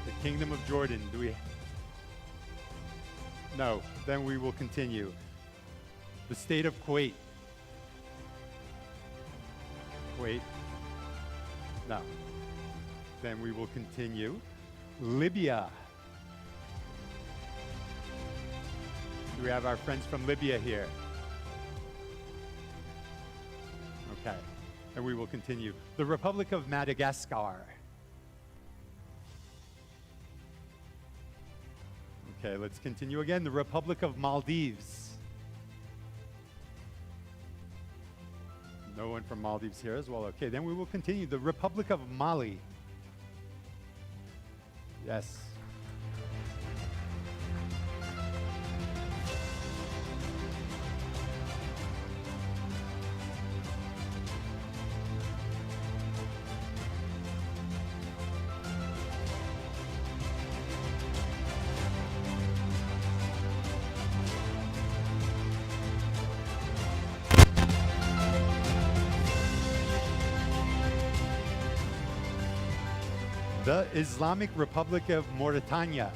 The Kingdom of Jordan. Do we? No. Then we will continue. The State of Kuwait. Kuwait. No. Then we will continue. Libya. Do we have our friends from Libya here? Okay. And we will continue. The Republic of Madagascar. Okay, let's continue again. The Republic of Maldives. No one from Maldives here as well. Okay, then we will continue. The Republic of Mali. Yes. The Islamic Republic of Mauritania.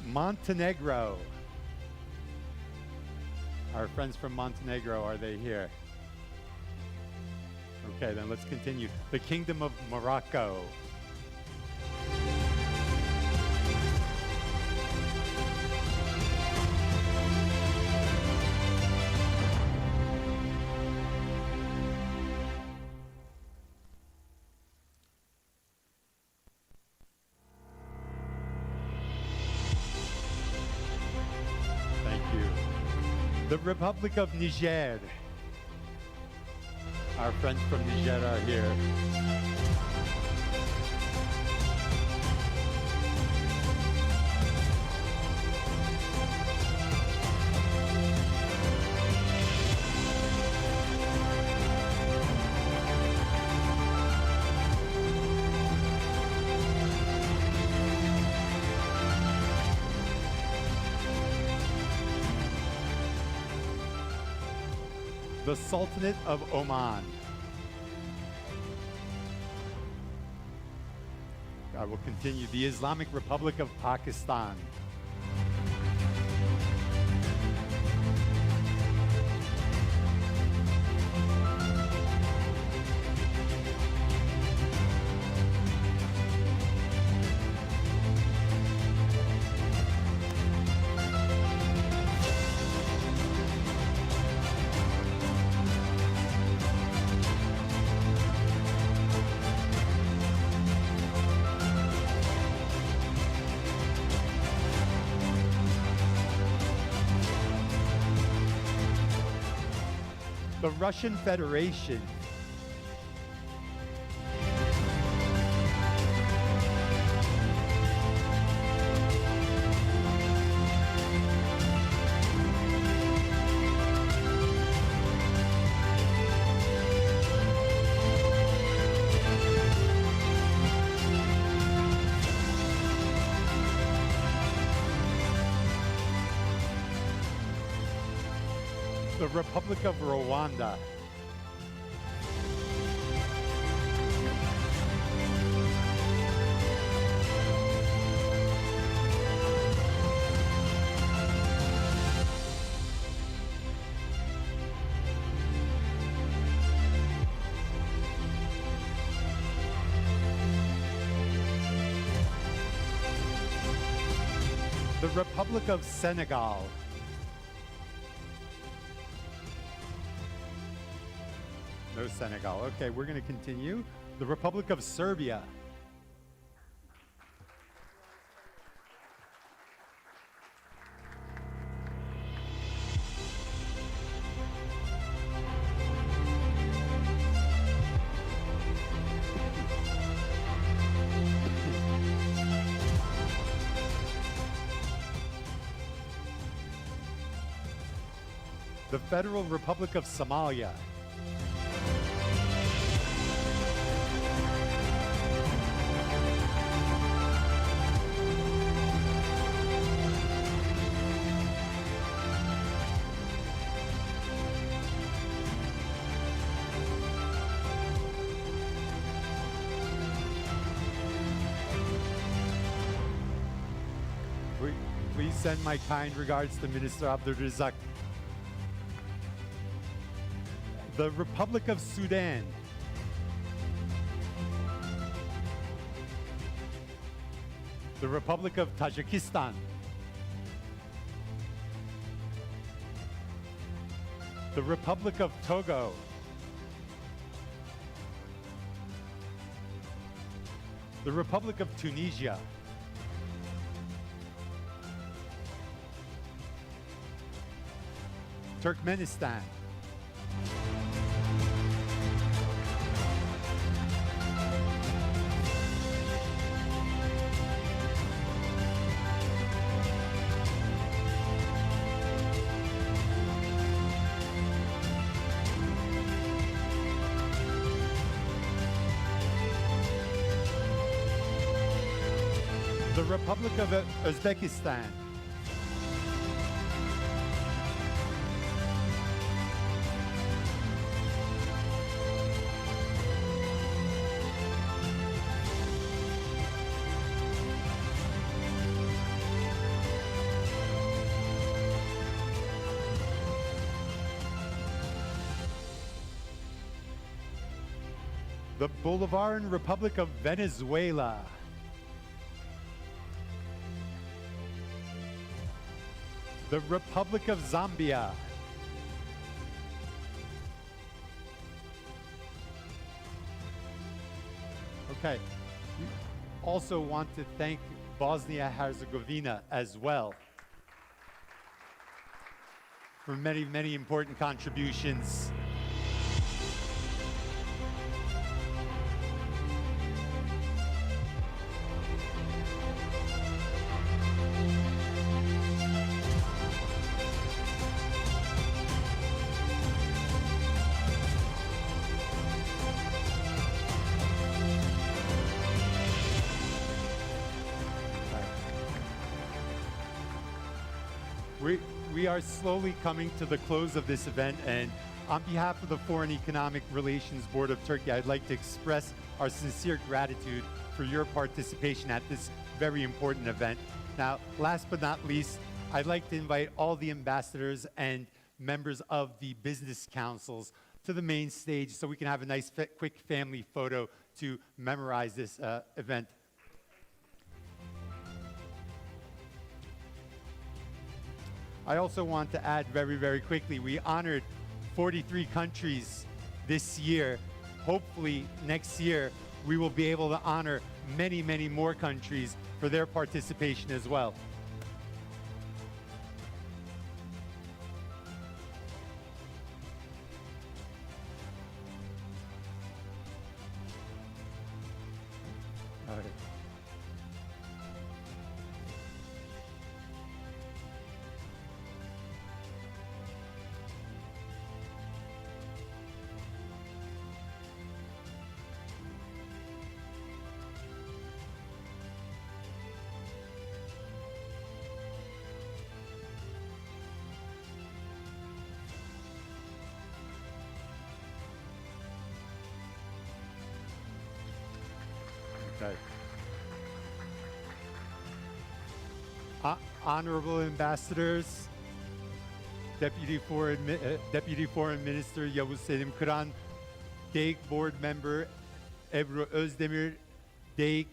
Montenegro. Our friends from Montenegro, are they here? Okay, then let's continue. The Kingdom of Morocco. The Republic of Niger. Our friends from Niger are here. The Sultanate of Oman. I will continue. The Islamic Republic of Pakistan. The Russian Federation. The Republic of Rwanda. The Republic of Senegal. No Senegal. Okay, we're going to continue. The Republic of Serbia. The Federal Republic of Somalia. Please send my kind regards to Minister Abdurrazak. The Republic of Sudan. The Republic of Tajikistan. The Republic of Togo. The Republic of Tunisia. Turkmenistan. The Republic of Uzbekistan. The Bolivarian Republic of Venezuela. The Republic of Zambia. Okay. We also want to thank Bosnia-Herzegovina as well for many, many important contributions. We are slowly coming to the close of this event, and on behalf of the Foreign Economic Relations Board of Turkey, I'd like to express our sincere gratitude for your participation at this very important event. Now, last but not least, I'd like to invite all the ambassadors and members of the business councils to the main stage so we can have a nice, quick family photo to memorize this event. I also want to add very, very quickly, we honored 43 countries this year. Hopefully next year, we will be able to honor many, many more countries for their participation as well. All right. Okay. Honorable ambassadors, Deputy Foreign Minister Yavuz Selim Kıran, DEİK Board Member Ebru Özdemir, DEİK